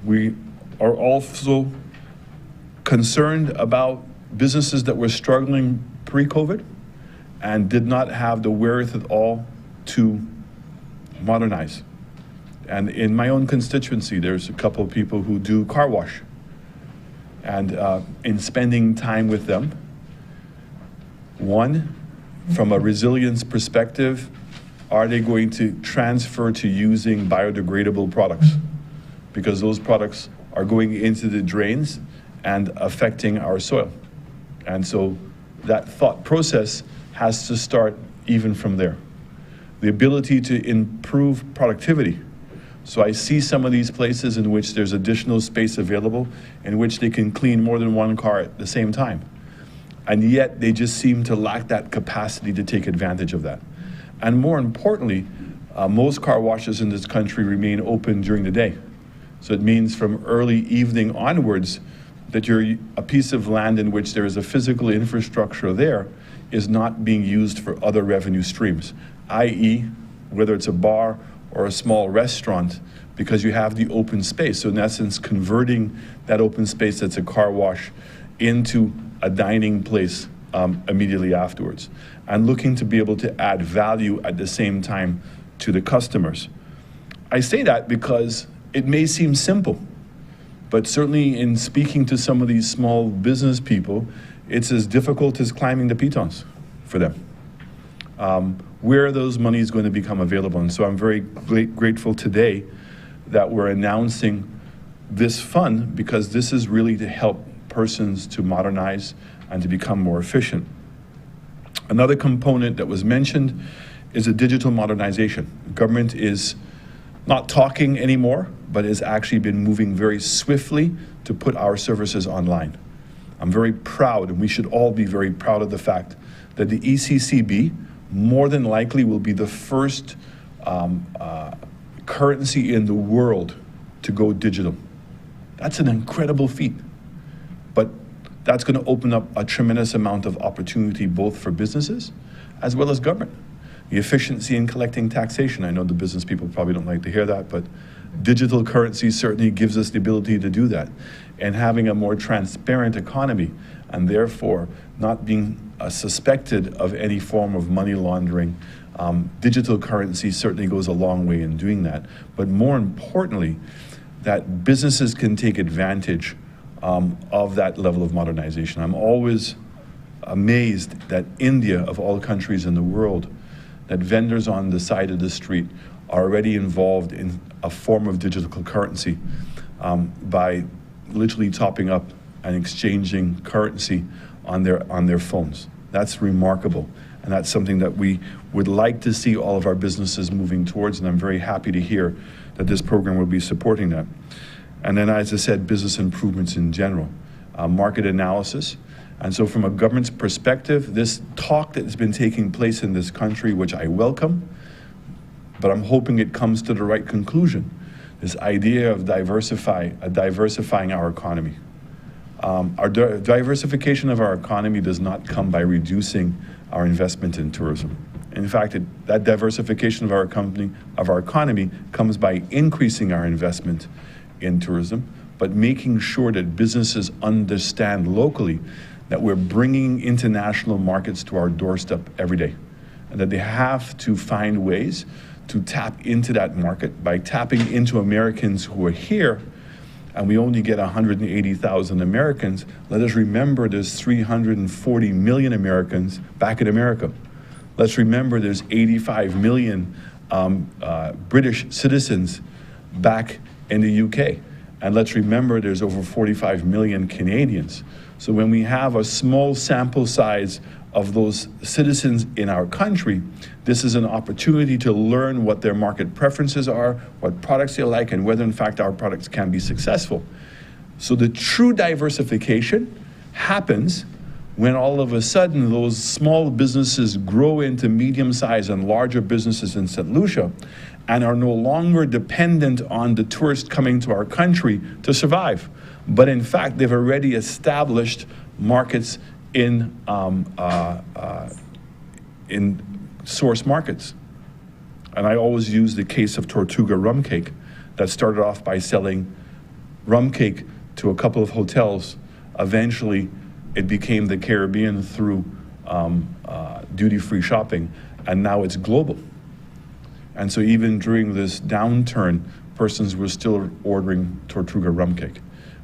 Speaker 6: We are also concerned about businesses that were struggling pre-COVID and did not have the wherewithal to modernize. And in my own constituency, there's a couple of people who do car wash. And in spending time with them, one, from a resilience perspective, are they going to transfer to using biodegradable products? Because those products are going into the drains and affecting our soil. And so that thought process has to start even from there. The ability to improve productivity. So I see some of these places in which there's additional space available in which they can clean more than one car at the same time. And yet they just seem to lack that capacity to take advantage of that. And more importantly, most car washes in this country remain open during the day. So it means from early evening onwards that a piece of land in which there is a physical infrastructure there is not being used for other revenue streams, i.e., whether it's a bar or a small restaurant, because you have the open space. So in essence, converting that open space that's a car wash into a dining place immediately afterwards, and looking to be able to add value at the same time to the customers. I say that because it may seem simple, but certainly in speaking to some of these small business people, it's as difficult as climbing the pitons for them. Where are those monies going to become available? And so I'm very grateful today that we're announcing this fund, because this is really to help persons to modernize and to become more efficient. Another component that was mentioned is a digital modernization. Government is not talking anymore, but has actually been moving very swiftly to put our services online. I'm very proud, and we should all be very proud of the fact that the ECCB more than likely will be the first currency in the world to go digital. That's an incredible feat. But that's going to open up a tremendous amount of opportunity both for businesses as well as government. The efficiency in collecting taxation. I know the business people probably don't like to hear that, but digital currency certainly gives us the ability to do that. And having a more transparent economy, and therefore not being suspected of any form of money laundering, digital currency certainly goes a long way in doing that. But more importantly, that businesses can take advantage of that level of modernization. I'm always amazed that India, of all countries in the world, that vendors on the side of the street are already involved in a form of digital currency by literally topping up and exchanging currency on their phones. That's remarkable, and that's something that we would like to see all of our businesses moving towards, and I'm very happy to hear that this program will be supporting that. And then, as I said, business improvements in general, market analysis. And so from a government's perspective, this talk that has been taking place in this country, which I welcome, but I'm hoping it comes to the right conclusion, this idea of diversifying our economy. Our diversification of our economy does not come by reducing our investment in tourism. In fact, that diversification of our economy comes by increasing our investment in tourism, but making sure that businesses understand locally that we're bringing international markets to our doorstep every day, and that they have to find ways to tap into that market by tapping into Americans who are here, and we only get 180,000 Americans. Let us remember there's 340 million Americans back in America. Let's remember there's 85 million British citizens back in the UK. And let's remember there's over 45 million Canadians. So when we have a small sample size of those citizens in our country, this is an opportunity to learn what their market preferences are, what products they like, and whether in fact our products can be successful. So the true diversification happens when all of a sudden those small businesses grow into medium-sized and larger businesses in St. Lucia and are no longer dependent on the tourists coming to our country to survive. But in fact, they've already established markets in source markets. And I always use the case of Tortuga rum cake that started off by selling rum cake to a couple of hotels. Eventually, it became the Caribbean through duty-free shopping, and now it's global. And so even during this downturn, persons were still ordering Tortuga rum cake.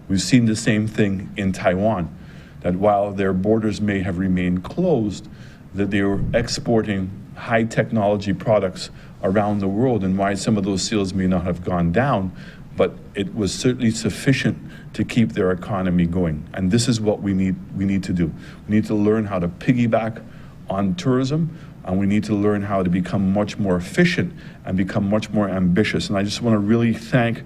Speaker 6: We've seen the same thing in Taiwan, that while their borders may have remained closed, that they were exporting high technology products around the world, and why some of those sales may not have gone down, but it was certainly sufficient to keep their economy going. And this is what we need to do. We need to learn how to piggyback on tourism, and we need to learn how to become much more efficient and become much more ambitious. And I just want to really thank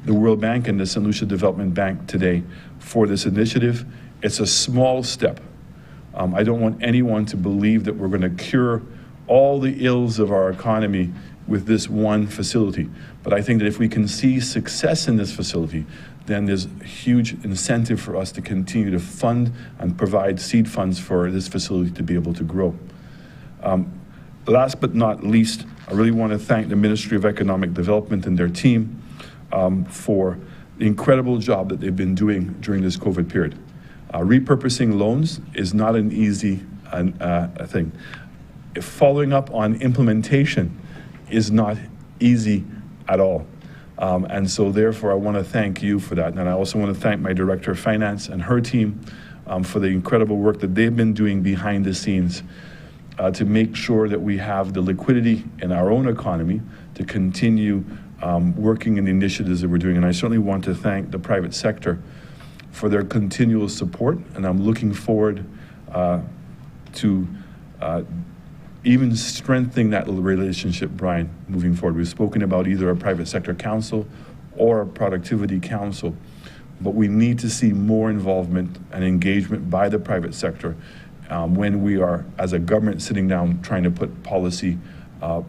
Speaker 6: the World Bank and the St. Lucia Development Bank today for this initiative. It's a small step. I don't want anyone to believe that we're going to cure all the ills of our economy with this one facility. But I think that if we can see success in this facility, then there's a huge incentive for us to continue to fund and provide seed funds for this facility to be able to grow. Last but not least, I really want to thank the Ministry of Economic Development and their team for the incredible job that they've been doing during this COVID period. Repurposing loans is not an easy thing. Following up on implementation is not easy at all. And so therefore, I want to thank you for that. And I also want to thank my Director of Finance and her team for the incredible work that they've been doing behind the scenes to make sure that we have the liquidity in our own economy to continue working in the initiatives that we're doing. And I certainly want to thank the private sector for their continual support. And I'm looking forward to even strengthening that relationship, Brian, moving forward. We've spoken about either a private sector council or a productivity council, but we need to see more involvement and engagement by the private sector when we are, as a government, sitting down trying to put policy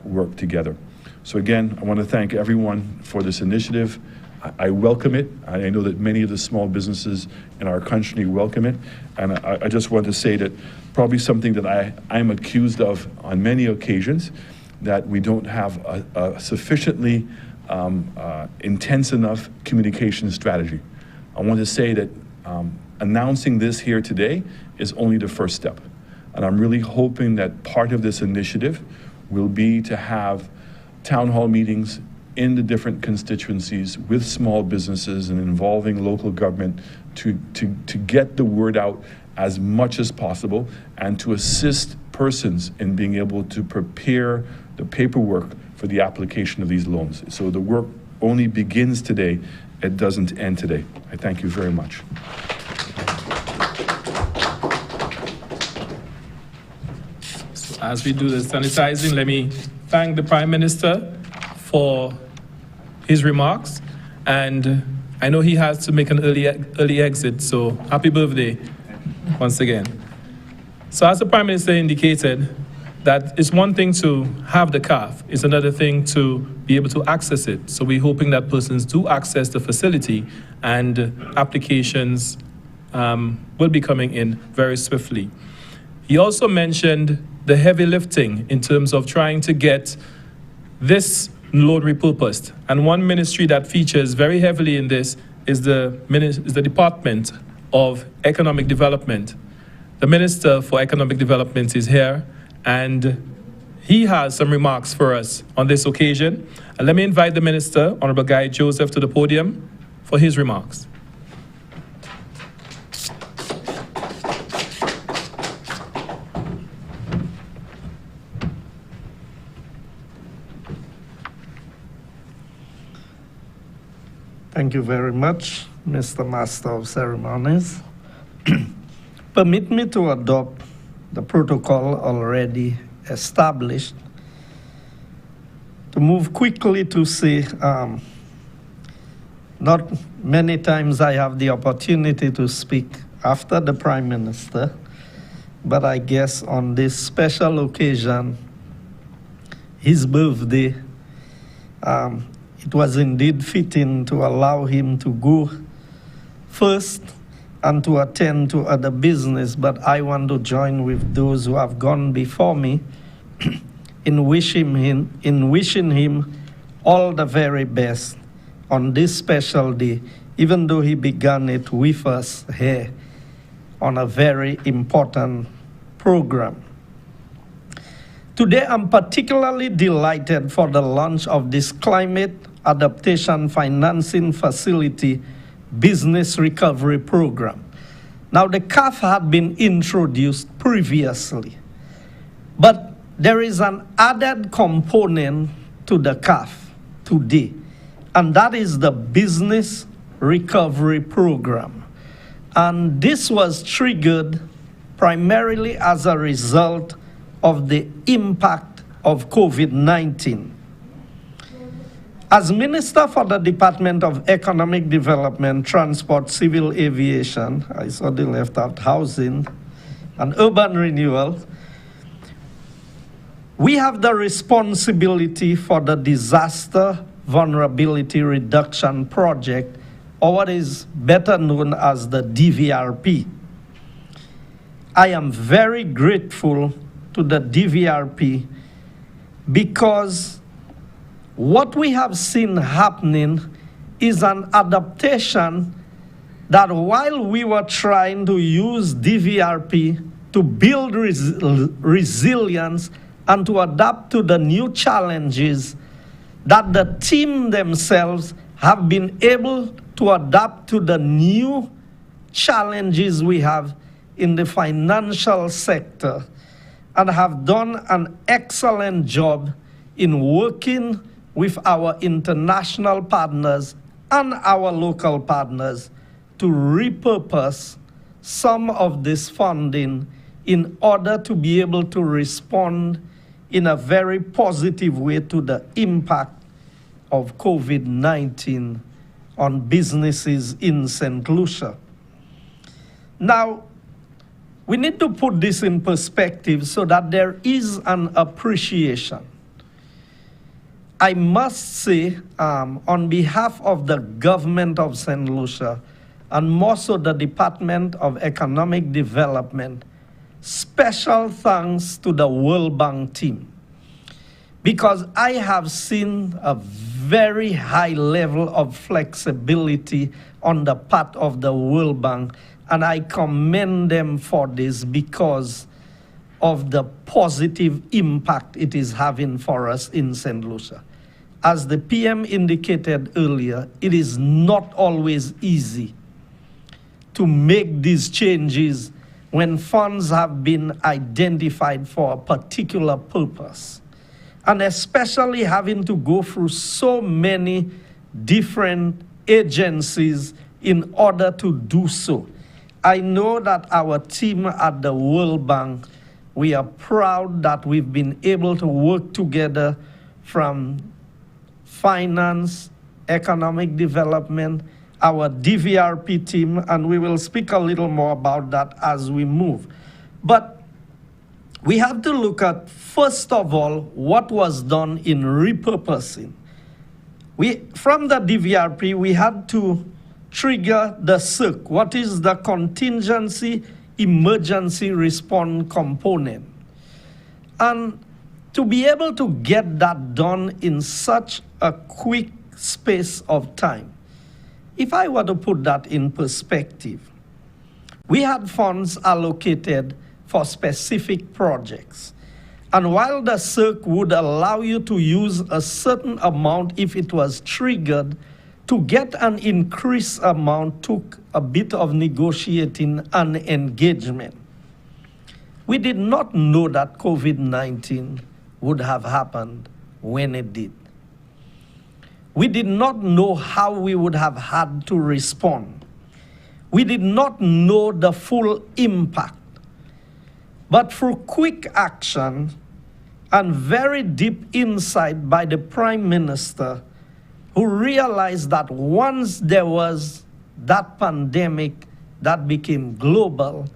Speaker 6: work together. So again, I want to thank everyone for this initiative. I welcome it. I know that many of the small businesses in our country welcome it. And I just want to say that probably something that I'm accused of on many occasions, that we don't have a sufficiently intense enough communication strategy. I want to say that announcing this here today is only the first step. And I'm really hoping that part of this initiative will be to have town hall meetings in the different constituencies with small businesses and involving local government to get the word out as much as possible and to assist persons in being able to prepare the paperwork for the application of these loans. So the work only begins today, it doesn't end today. I thank you very much.
Speaker 1: So as we do the sanitizing, let me thank the Prime Minister for his remarks, and I know he has to make an early exit, so happy birthday once again. So as the Prime Minister indicated, that it's one thing to have the CAF, it's another thing to be able to access it. So we're hoping that persons do access the facility and applications will be coming in very swiftly. He also mentioned the heavy lifting in terms of trying to get this loan repurposed. And one ministry that features very heavily in this is the Department of Economic Development. The Minister for Economic Development is here, and he has some remarks for us on this occasion. And let me invite the Minister, Honorable Guy Joseph, to the podium for his remarks.
Speaker 7: Thank you very much, Mr. Master of Ceremonies. Permit me to adopt the protocol already established to move quickly to say, not many times I have the opportunity to speak after the Prime Minister, but I guess on this special occasion, his birthday, it was indeed fitting to allow him to go first and to attend to other business, but I want to join with those who have gone before me in wishing him all the very best on this special day, even though he began it with us here on a very important program. Today, I'm particularly delighted for the launch of this Climate Adaptation Financing Facility Business Recovery Program. Now, the CAF had been introduced previously, but there is an added component to the CAF today, and that is the Business Recovery Program. And this was triggered primarily as a result of the impact of COVID-19. As Minister for the Department of Economic Development, Transport, Civil Aviation, I saw they left out housing, and urban renewal, we have the responsibility for the Disaster Vulnerability Reduction Project, or what is better known as the DVRP. I am very grateful to the DVRP because what we have seen happening is an adaptation that while we were trying to use DVRP to build resilience and to adapt to the new challenges, that the team themselves have been able to adapt to the new challenges we have in the financial sector and have done an excellent job in working with our international partners and our local partners to repurpose some of this funding in order to be able to respond in a very positive way to the impact of COVID-19 on businesses in St. Lucia. Now, we need to put this in perspective so that there is an appreciation. I must say, on behalf of the government of St. Lucia, and more so the Department of Economic Development, special thanks to the World Bank team, because I have seen a very high level of flexibility on the part of the World Bank, and I commend them for this because of the positive impact it is having for us in St. Lucia. As the PM indicated earlier, it is not always easy to make these changes when funds have been identified for a particular purpose, and especially having to go through so many different agencies in order to do so. I know that our team at the World Bank, we are proud that we've been able to work together from finance, economic development, our DVRP team, and we will speak a little more about that as we move. But we have to look at, first of all, what was done in repurposing. From the DVRP, we had to trigger the CIRC. What is the Contingency Emergency Response Component? And to be able to get that done in such a quick space of time, if I were to put that in perspective, We had funds allocated for specific projects. And while the CERC would allow you to use a certain amount if it was triggered, to get an increased amount took a bit of negotiating and engagement. We did not know that COVID-19 would have happened when it did. We did not know how we would have had to respond. We did not know the full impact. But through quick action and very deep insight by the Prime Minister, who realized that once there was that pandemic that became global,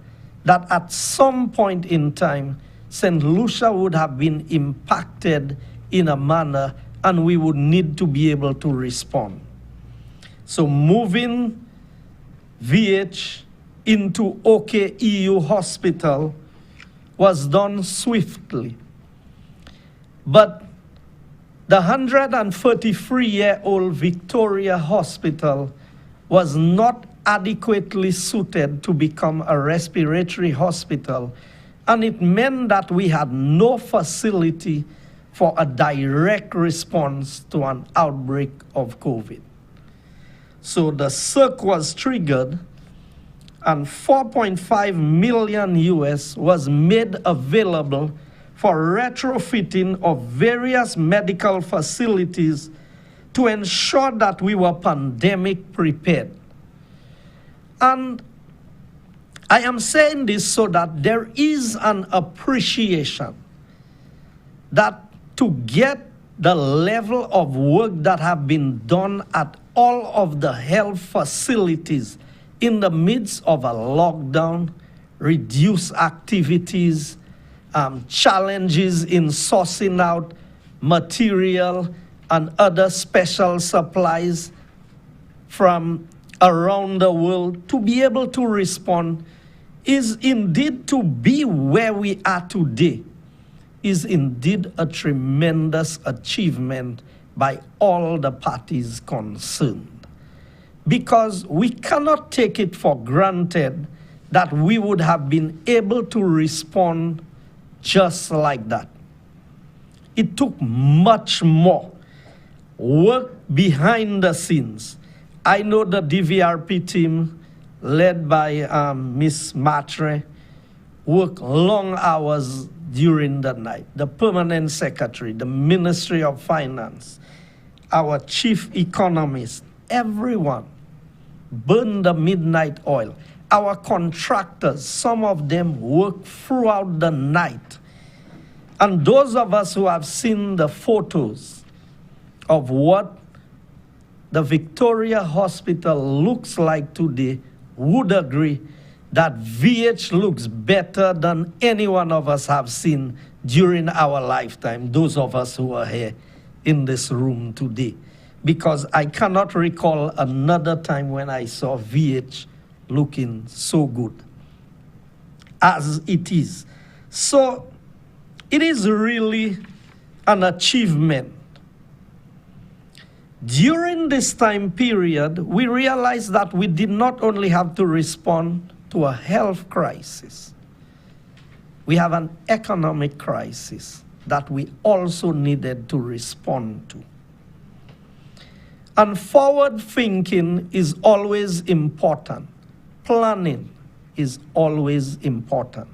Speaker 7: that at some point in time, St. Lucia would have been impacted in a manner and we would need to be able to respond. So moving VH into OKEU Hospital was done swiftly. But the 133-year-old Victoria Hospital was not adequately suited to become a respiratory hospital, and it meant that we had no facility for a direct response to an outbreak of COVID. So the CERC was triggered, and 4.5 million US was made available for retrofitting of various medical facilities to ensure that we were pandemic prepared. And I am saying this so that there is an appreciation that to get the level of work that have been done at all of the health facilities in the midst of a lockdown, reduced activities, challenges in sourcing out material and other special supplies from around the world to be able to respond is indeed to be where we are today, is indeed a tremendous achievement by all the parties concerned. Because we cannot take it for granted that we would have been able to respond just like that. It took much more work behind the scenes. I know the DVRP team, led by Ms. Matre, worked long hours during the night. The Permanent Secretary, the Ministry of Finance, our Chief Economist, everyone burned the midnight oil. Our contractors, some of them worked throughout the night. And those of us who have seen the photos of what the Victoria Hospital looks like today would agree that VH looks better than any one of us have seen during our lifetime, those of us who are here in this room today. Because I cannot recall another time when I saw VH looking so good as it is. So it is really an achievement. During this time period, we realized that we did not only have to respond to a health crisis, we have an economic crisis that we also needed to respond to. And forward thinking is always important. Planning is always important.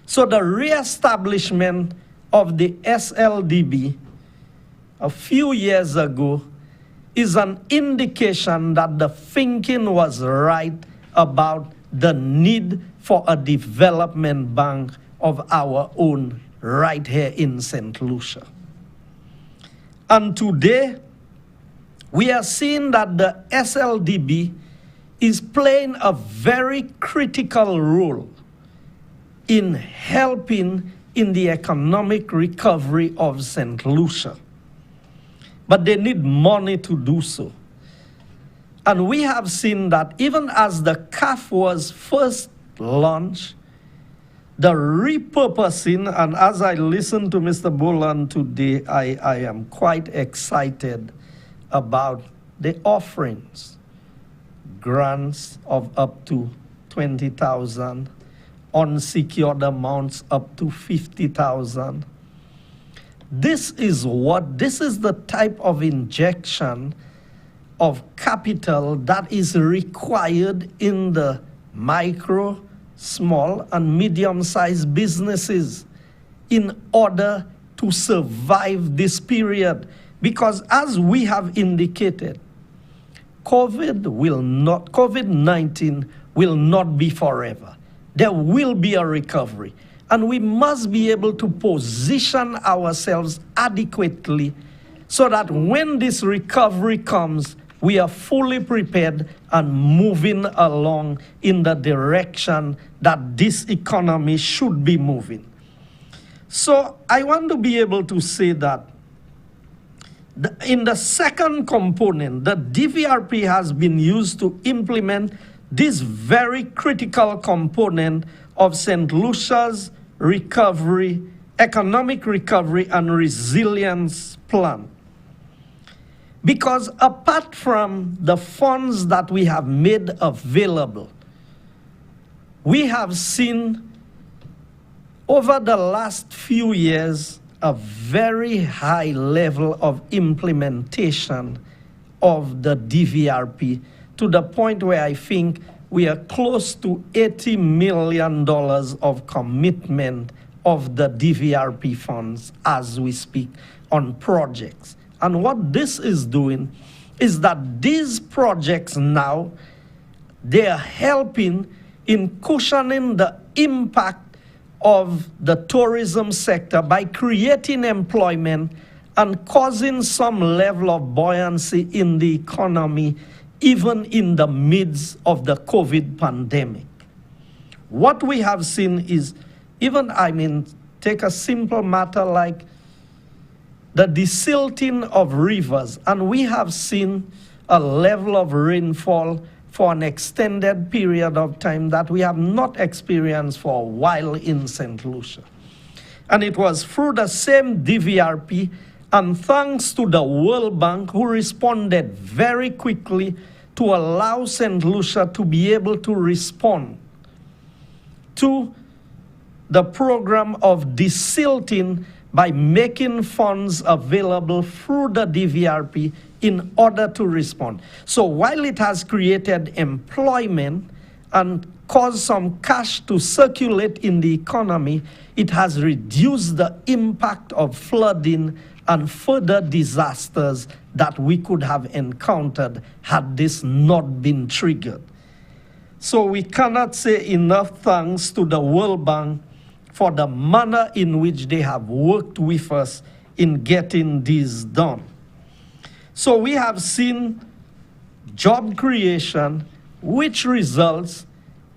Speaker 7: So the reestablishment of the SLDB a few years ago is an indication that the thinking was right about the need for a development bank of our own right here in St. Lucia. And today, we are seeing that the SLDB is playing a very critical role in helping in the economic recovery of St. Lucia. But they need money to do so. And we have seen that even as the CAF was first launched, the repurposing, and as I listen to Mr. Boland today, I am quite excited about the offerings, grants of up to 20,000, unsecured amounts up to 50,000. This is the type of injection of capital that is required in the micro, small, and medium-sized businesses in order to survive this period. Because as we have indicated, COVID-19 will not be forever. There will be a recovery. And we must be able to position ourselves adequately so that when this recovery comes, we are fully prepared and moving along in the direction that this economy should be moving. So I want to be able to say that in the second component, the DVRP has been used to implement this very critical component of St. Lucia's recovery, economic recovery and resilience plan. Because apart from the funds that we have made available, we have seen over the last few years a very high level of implementation of the DVRP to the point where I think we are close to $80 million of commitment of the DVRP funds as we speak on projects. And what this is doing is that these projects now, they are helping in cushioning the impact of the tourism sector by creating employment and causing some level of buoyancy in the economy, even in the midst of the COVID pandemic. What we have seen is, take a simple matter like the desilting of rivers, and we have seen a level of rainfall for an extended period of time that we have not experienced for a while in St. Lucia. And it was through the same DVRP, and thanks to the World Bank, who responded very quickly to allow St. Lucia to be able to respond to the program of desilting by making funds available through the DVRP in order to respond. So while it has created employment and caused some cash to circulate in the economy, it has reduced the impact of flooding and further disasters that we could have encountered had this not been triggered. So we cannot say enough thanks to the World Bank for the manner in which they have worked with us in getting this done. So we have seen job creation, which results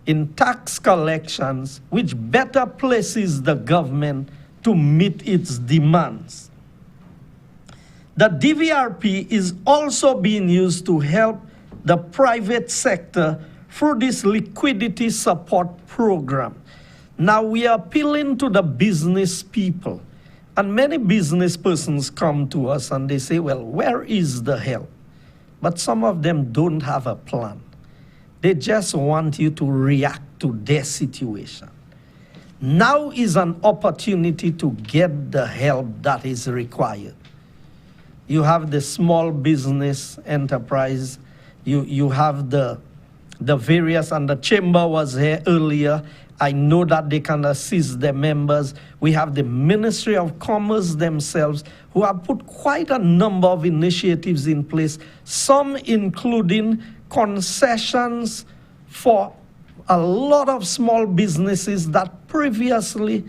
Speaker 7: in tax collections, which better places the government to meet its demands. The DVRP is also being used to help the private sector through this liquidity support program. Now we are appealing to the business people, and many business persons come to us and they say, well, where is the help? But some of them don't have a plan. They just want you to react to their situation. Now is an opportunity to get the help that is required. You have the small business enterprise, you have the various, and the chamber was here earlier. I know that they can assist their members. We have the Ministry of Commerce themselves, who have put quite a number of initiatives in place, some including concessions for a lot of small businesses that previously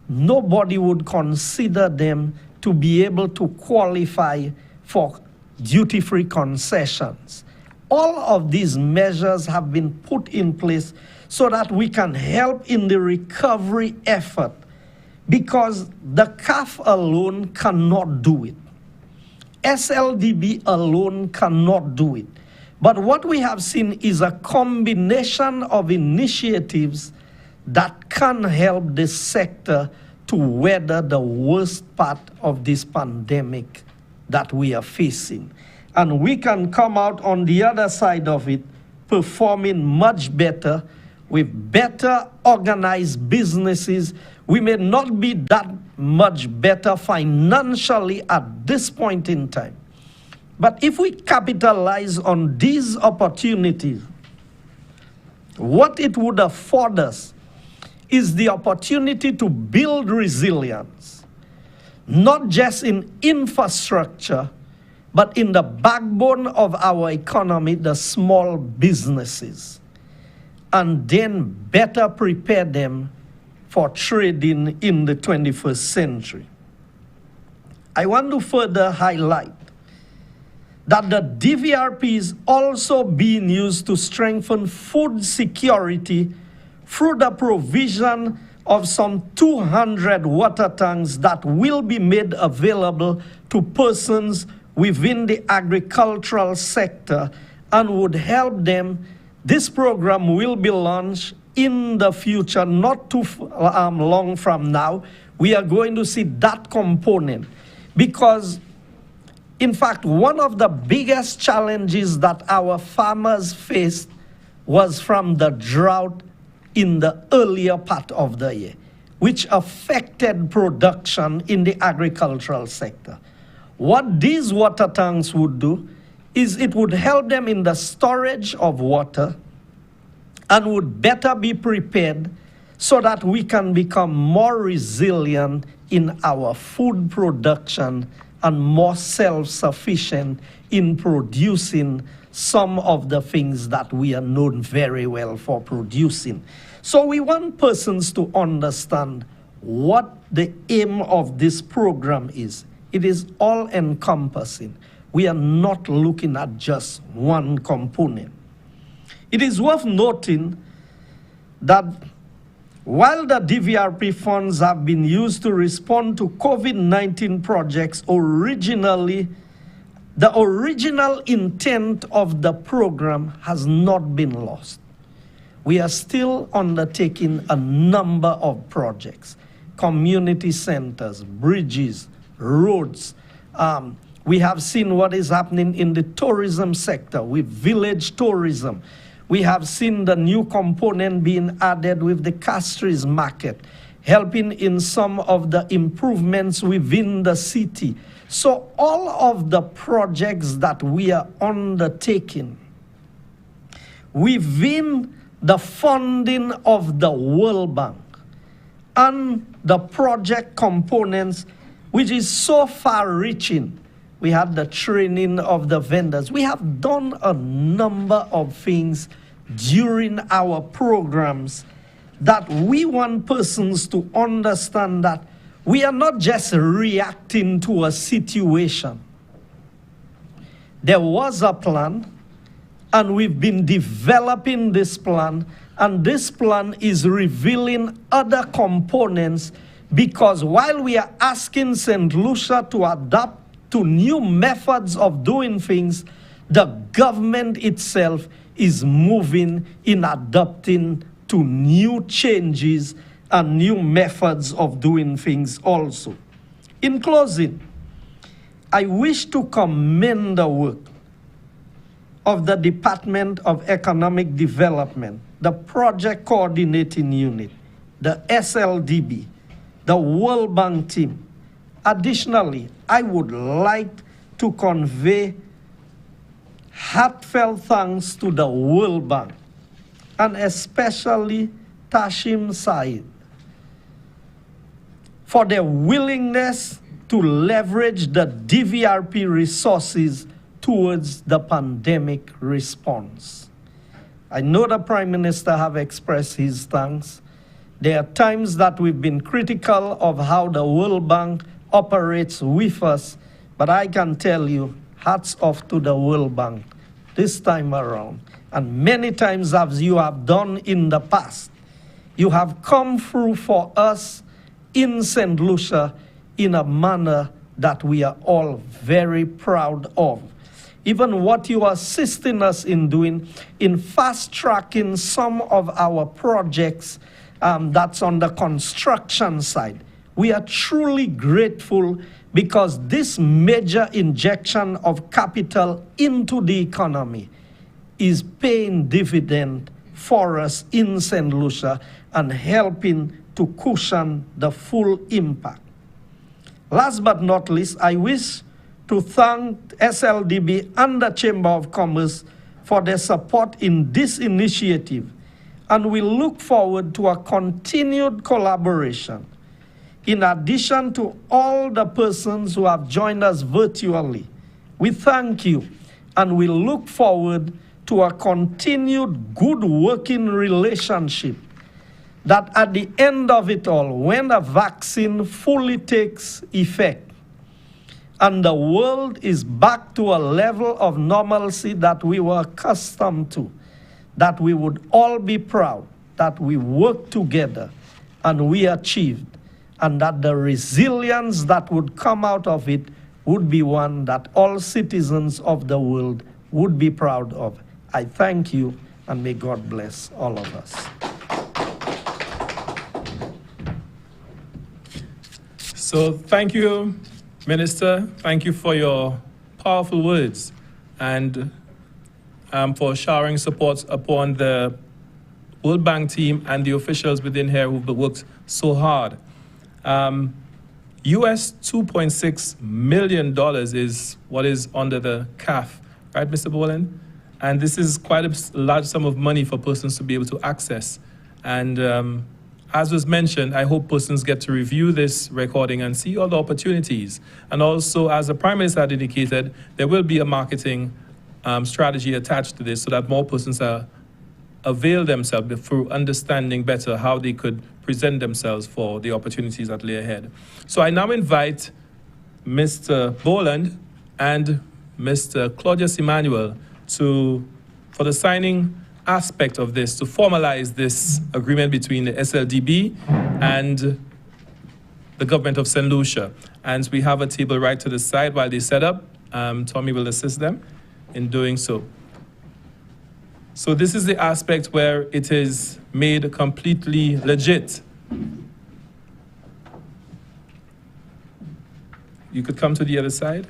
Speaker 7: nobody would consider them to be able to qualify for duty-free concessions. All of these measures have been put in place so that we can help in the recovery effort, because the CAF alone cannot do it. SLDB alone cannot do it. But what we have seen is a combination of initiatives that can help this sector to weather the worst part of this pandemic that we are facing. And we can come out on the other side of it performing much better with better organized businesses. We may not be that much better financially at this point in time. But if we capitalize on these opportunities, what it would afford us is the opportunity to build resilience, not just in infrastructure, but in the backbone of our economy, the small businesses, and then better prepare them for trading in the 21st century. I want to further highlight that the DVRP is also being used to strengthen food security through the provision of some 200 water tanks that will be made available to persons within the agricultural sector and would help them. This program will be launched in the future, not too long from now. We are going to see that component because, in fact, one of the biggest challenges that our farmers faced was from the drought in the earlier part of the year, which affected production in the agricultural sector. What these water tanks would do is it would help them in the storage of water and would better be prepared so that we can become more resilient in our food production and more self-sufficient in producing some of the things that we are known very well for producing. So we want persons to understand what the aim of this program is. It is all-encompassing. We are not looking at just one component. It is worth noting that while the DVRP funds have been used to respond to COVID-19 projects originally, the original intent of the program has not been lost. We are still undertaking a number of projects, community centers, bridges, roads. We have seen what is happening in the tourism sector with village tourism. We have seen the new component being added with the Castries market, helping in some of the improvements within the city. So all of the projects that we are undertaking within the funding of the World Bank and the project components, which is so far-reaching. We had the training of the vendors. We have done a number of things during our programs that we want persons to understand that we are not just reacting to a situation. There was a plan, and we've been developing this plan, and this plan is revealing other components because while we are asking St. Lucia to adapt to new methods of doing things, the government itself is moving in adapting to new changes and new methods of doing things also. In closing, I wish to commend the work of the Department of Economic Development, the Project Coordinating Unit, the SLDB, the World Bank team. Additionally, I would like to convey heartfelt thanks to the World Bank, and especially Tashim Said, for their willingness to leverage the DVRP resources towards the pandemic response. I know the Prime Minister have expressed his thanks. There are times that we've been critical of how the World Bank operates with us, but I can tell you, hats off to the World Bank this time around. And many times, as you have done in the past, you have come through for us in St. Lucia in a manner that we are all very proud of. Even what you are assisting us in doing, in fast-tracking some of our projects that's on the construction side. We are truly grateful because this major injection of capital into the economy is paying dividend for us in St. Lucia and helping to cushion the full impact. Last but not least, I wish to thank SLDB and the Chamber of Commerce for their support in this initiative, and we look forward to a continued collaboration. In addition to all the persons who have joined us virtually, we thank you and we look forward to a continued good working relationship that at the end of it all, when a vaccine fully takes effect and the world is back to a level of normalcy that we were accustomed to, that we would all be proud that we worked together and we achieved, and that the resilience that would come out of it would be one that all citizens of the world would be proud of. I thank you, and may God bless all of us.
Speaker 1: So thank you, Minister. Thank you for your powerful words and for showering support upon the World Bank team and the officials within here who've worked so hard. US $2.6 million is what is under the CAF, right, Mr. Boland? And this is quite a large sum of money for persons to be able to access. And as was mentioned, I hope persons get to review this recording and see all the opportunities. And also, as the Prime Minister had indicated, there will be a marketing strategy attached to this so that more persons avail themselves through understanding better how they could present themselves for the opportunities that lay ahead. So I now invite Mr. Boland and Mr. Claudius Emmanuel for the signing aspect of this, to formalize this agreement between the SLDB and the government of St. Lucia. And we have a table right to the side while they set up. Tommy will assist them in doing so. So this is the aspect where it is made completely legit. You could come to the other side.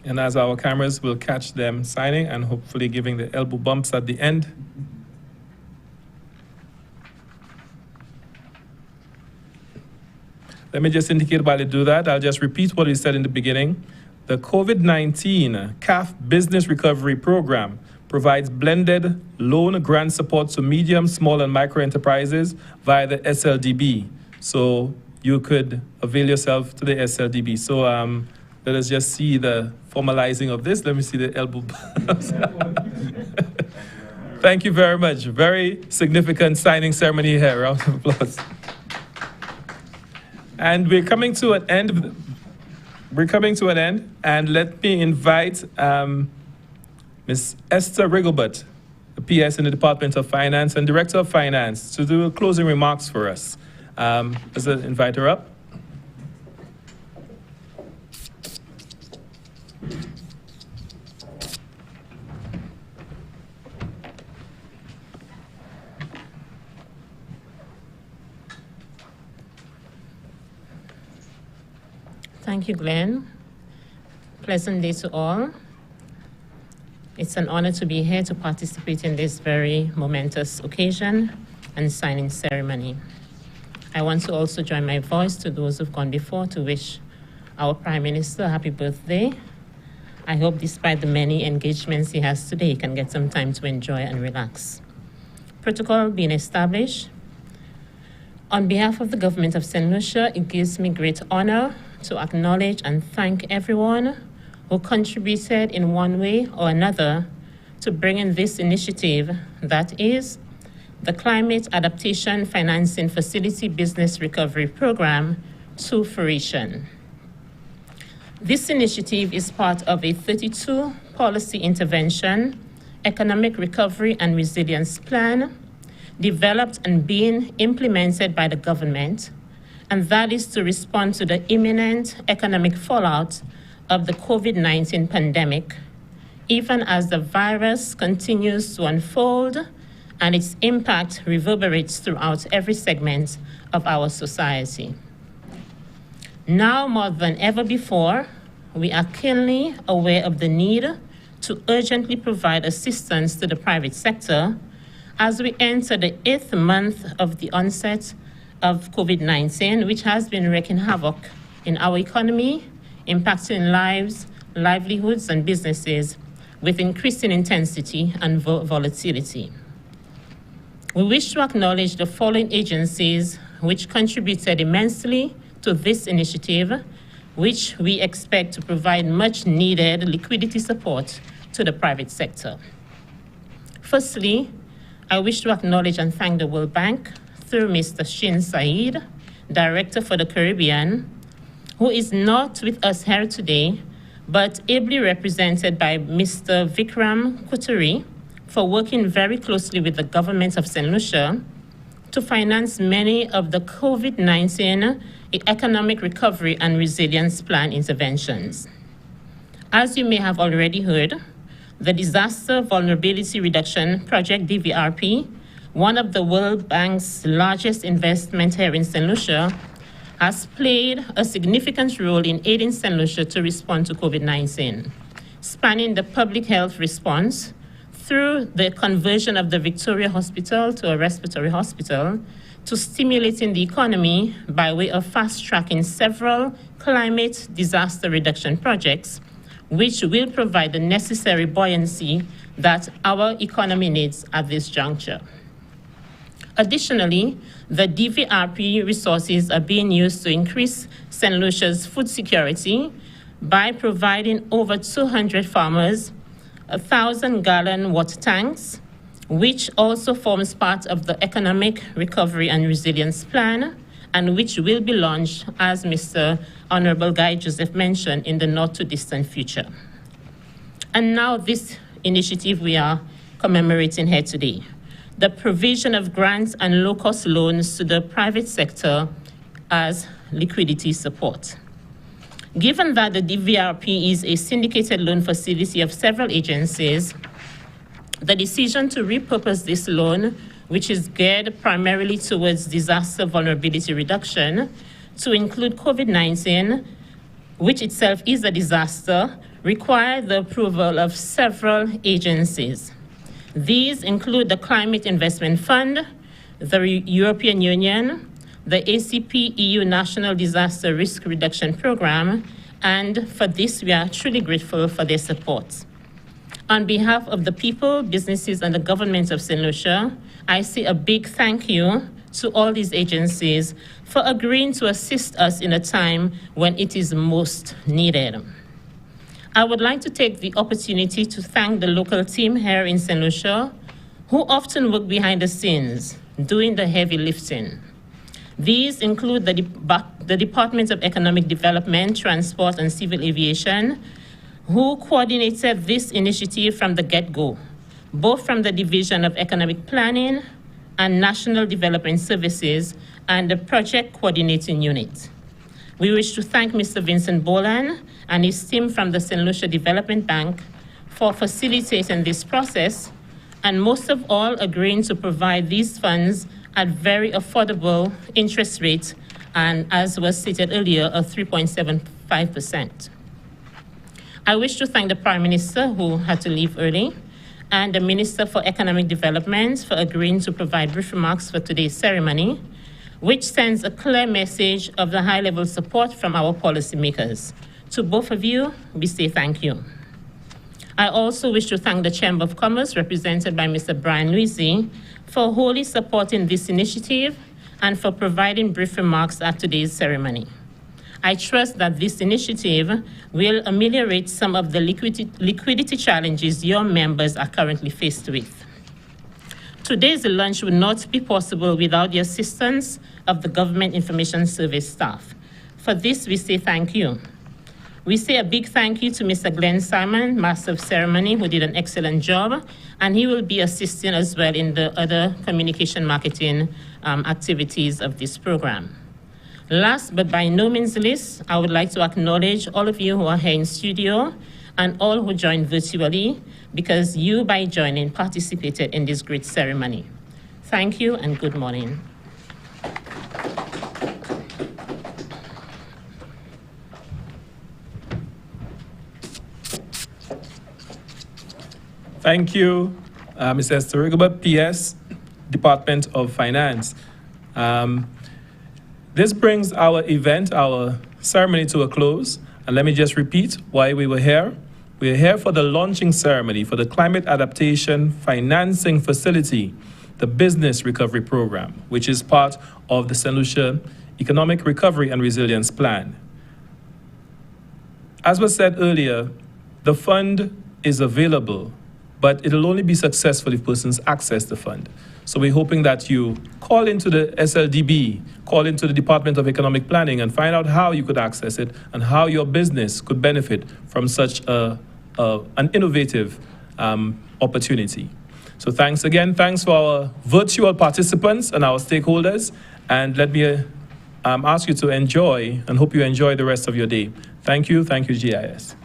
Speaker 1: And as our cameras will catch them signing and hopefully giving the elbow bumps at the end. Let me just indicate while they do that, I'll just repeat what we said in the beginning. The COVID-19 CAF Business Recovery Program provides blended loan grant support to medium, small, and micro enterprises via the SLDB. So you could avail yourself to the SLDB. So let us just see the formalizing of this. Let me see the elbow. Thank you very much. Very significant signing ceremony here. Round of applause. And we're coming to an end. And let me invite Ms. Esther Rigobert, the PS in the Department of Finance and Director of Finance, to do closing remarks for us. Let's invite her up.
Speaker 8: Thank you, Glenn. Pleasant day to all. It's an honor to be here to participate in this very momentous occasion and signing ceremony. I want to also join my voice to those who've gone before to wish our Prime Minister a happy birthday. I hope despite the many engagements he has today, he can get some time to enjoy and relax. Protocol being established. On behalf of the government of St. Lucia, it gives me great honor to acknowledge and thank everyone who contributed in one way or another to bringing this initiative, that is, the Climate Adaptation Financing Facility Business Recovery Program, to fruition. This initiative is part of a 32 policy intervention, economic recovery and resilience plan, developed and being implemented by the government, and that is to respond to the imminent economic fallout of the COVID-19 pandemic, even as the virus continues to unfold and its impact reverberates throughout every segment of our society. Now more than ever before, we are keenly aware of the need to urgently provide assistance to the private sector as we enter the 8th month of the onset of COVID-19, which has been wreaking havoc in our economy, impacting lives, livelihoods, and businesses with increasing intensity and volatility. We wish to acknowledge the following agencies which contributed immensely to this initiative, which we expect to provide much needed liquidity support to the private sector. Firstly, I wish to acknowledge and thank the World Bank through Mr. Shin Saeed, Director for the Caribbean, who is not with us here today, but ably represented by Mr. Vikram Kuturi, for working very closely with the government of St. Lucia to finance many of the COVID-19 economic recovery and resilience plan interventions. As you may have already heard, the Disaster Vulnerability Reduction Project, DVRP, one of the World Bank's largest investments here in St. Lucia, has played a significant role in aiding St. Lucia to respond to COVID-19, spanning the public health response through the conversion of the Victoria Hospital to a respiratory hospital, to stimulating the economy by way of fast-tracking several climate disaster reduction projects, which will provide the necessary buoyancy that our economy needs at this juncture. Additionally, the DVRP resources are being used to increase St. Lucia's food security by providing over 200 farmers 1,000-gallon water tanks, which also forms part of the Economic Recovery and Resilience Plan, and which will be launched, as Mr. Honorable Guy Joseph mentioned, in the not-too-distant future. And now this initiative we are commemorating here today, the provision of grants and low-cost loans to the private sector as liquidity support. Given that the DVRP is a syndicated loan facility of several agencies, the decision to repurpose this loan, which is geared primarily towards disaster vulnerability reduction, to include COVID-19, which itself is a disaster, required the approval of several agencies. These include the Climate Investment Fund, the European Union, the ACP EU National Disaster Risk Reduction Program, and for this we are truly grateful for their support. On behalf of the people, businesses, and the government of St. Lucia, I say a big thank you to all these agencies for agreeing to assist us in a time when it is most needed. I would like to take the opportunity to thank the local team here in St. Lucia, who often work behind the scenes, doing the heavy lifting. These include the Department of Economic Development, Transport, and Civil Aviation, who coordinated this initiative from the get-go, both from the Division of Economic Planning and National Development Services and the Project Coordinating Unit. We wish to thank Mr. Vincent Boland and his team from the St. Lucia Development Bank for facilitating this process, and most of all, agreeing to provide these funds at very affordable interest rates, and as was stated earlier, of 3.75%. I wish to thank the Prime Minister, who had to leave early, and the Minister for Economic Development for agreeing to provide brief remarks for today's ceremony, which sends a clear message of the high-level support from our policymakers. To both of you, we say thank you. I also wish to thank the Chamber of Commerce, represented by Mr. Brian Luisi, for wholly supporting this initiative and for providing brief remarks at today's ceremony. I trust that this initiative will ameliorate some of the liquidity challenges your members are currently faced with. Today's lunch would not be possible without the assistance of the Government Information Service staff. For this, we say thank you. We say a big thank you to Mr. Glenn Simon, Master of Ceremony, who did an excellent job, and he will be assisting as well in the other communication marketing activities of this program. Last but by no means least, I would like to acknowledge all of you who are here in studio and all who joined virtually, because you, by joining, participated in this great ceremony. Thank you and good morning.
Speaker 1: Thank you, Ms. Esther Rigobert, PS, Department of Finance. This brings our event, our ceremony to a close. And let me just repeat why we were here. We're here for the launching ceremony for the Climate Adaptation Financing Facility, the Business Recovery Program, which is part of the St. Lucia Economic Recovery and Resilience Plan. As was said earlier, the fund is available, but it'll only be successful if persons access the fund. So we're hoping that you call into the SLDB, call into the Department of Economic Planning and find out how you could access it and how your business could benefit from such an innovative opportunity. So thanks again. Thanks for our virtual participants and our stakeholders. And let me ask you to enjoy and hope you enjoy the rest of your day. Thank you. Thank you, GIS.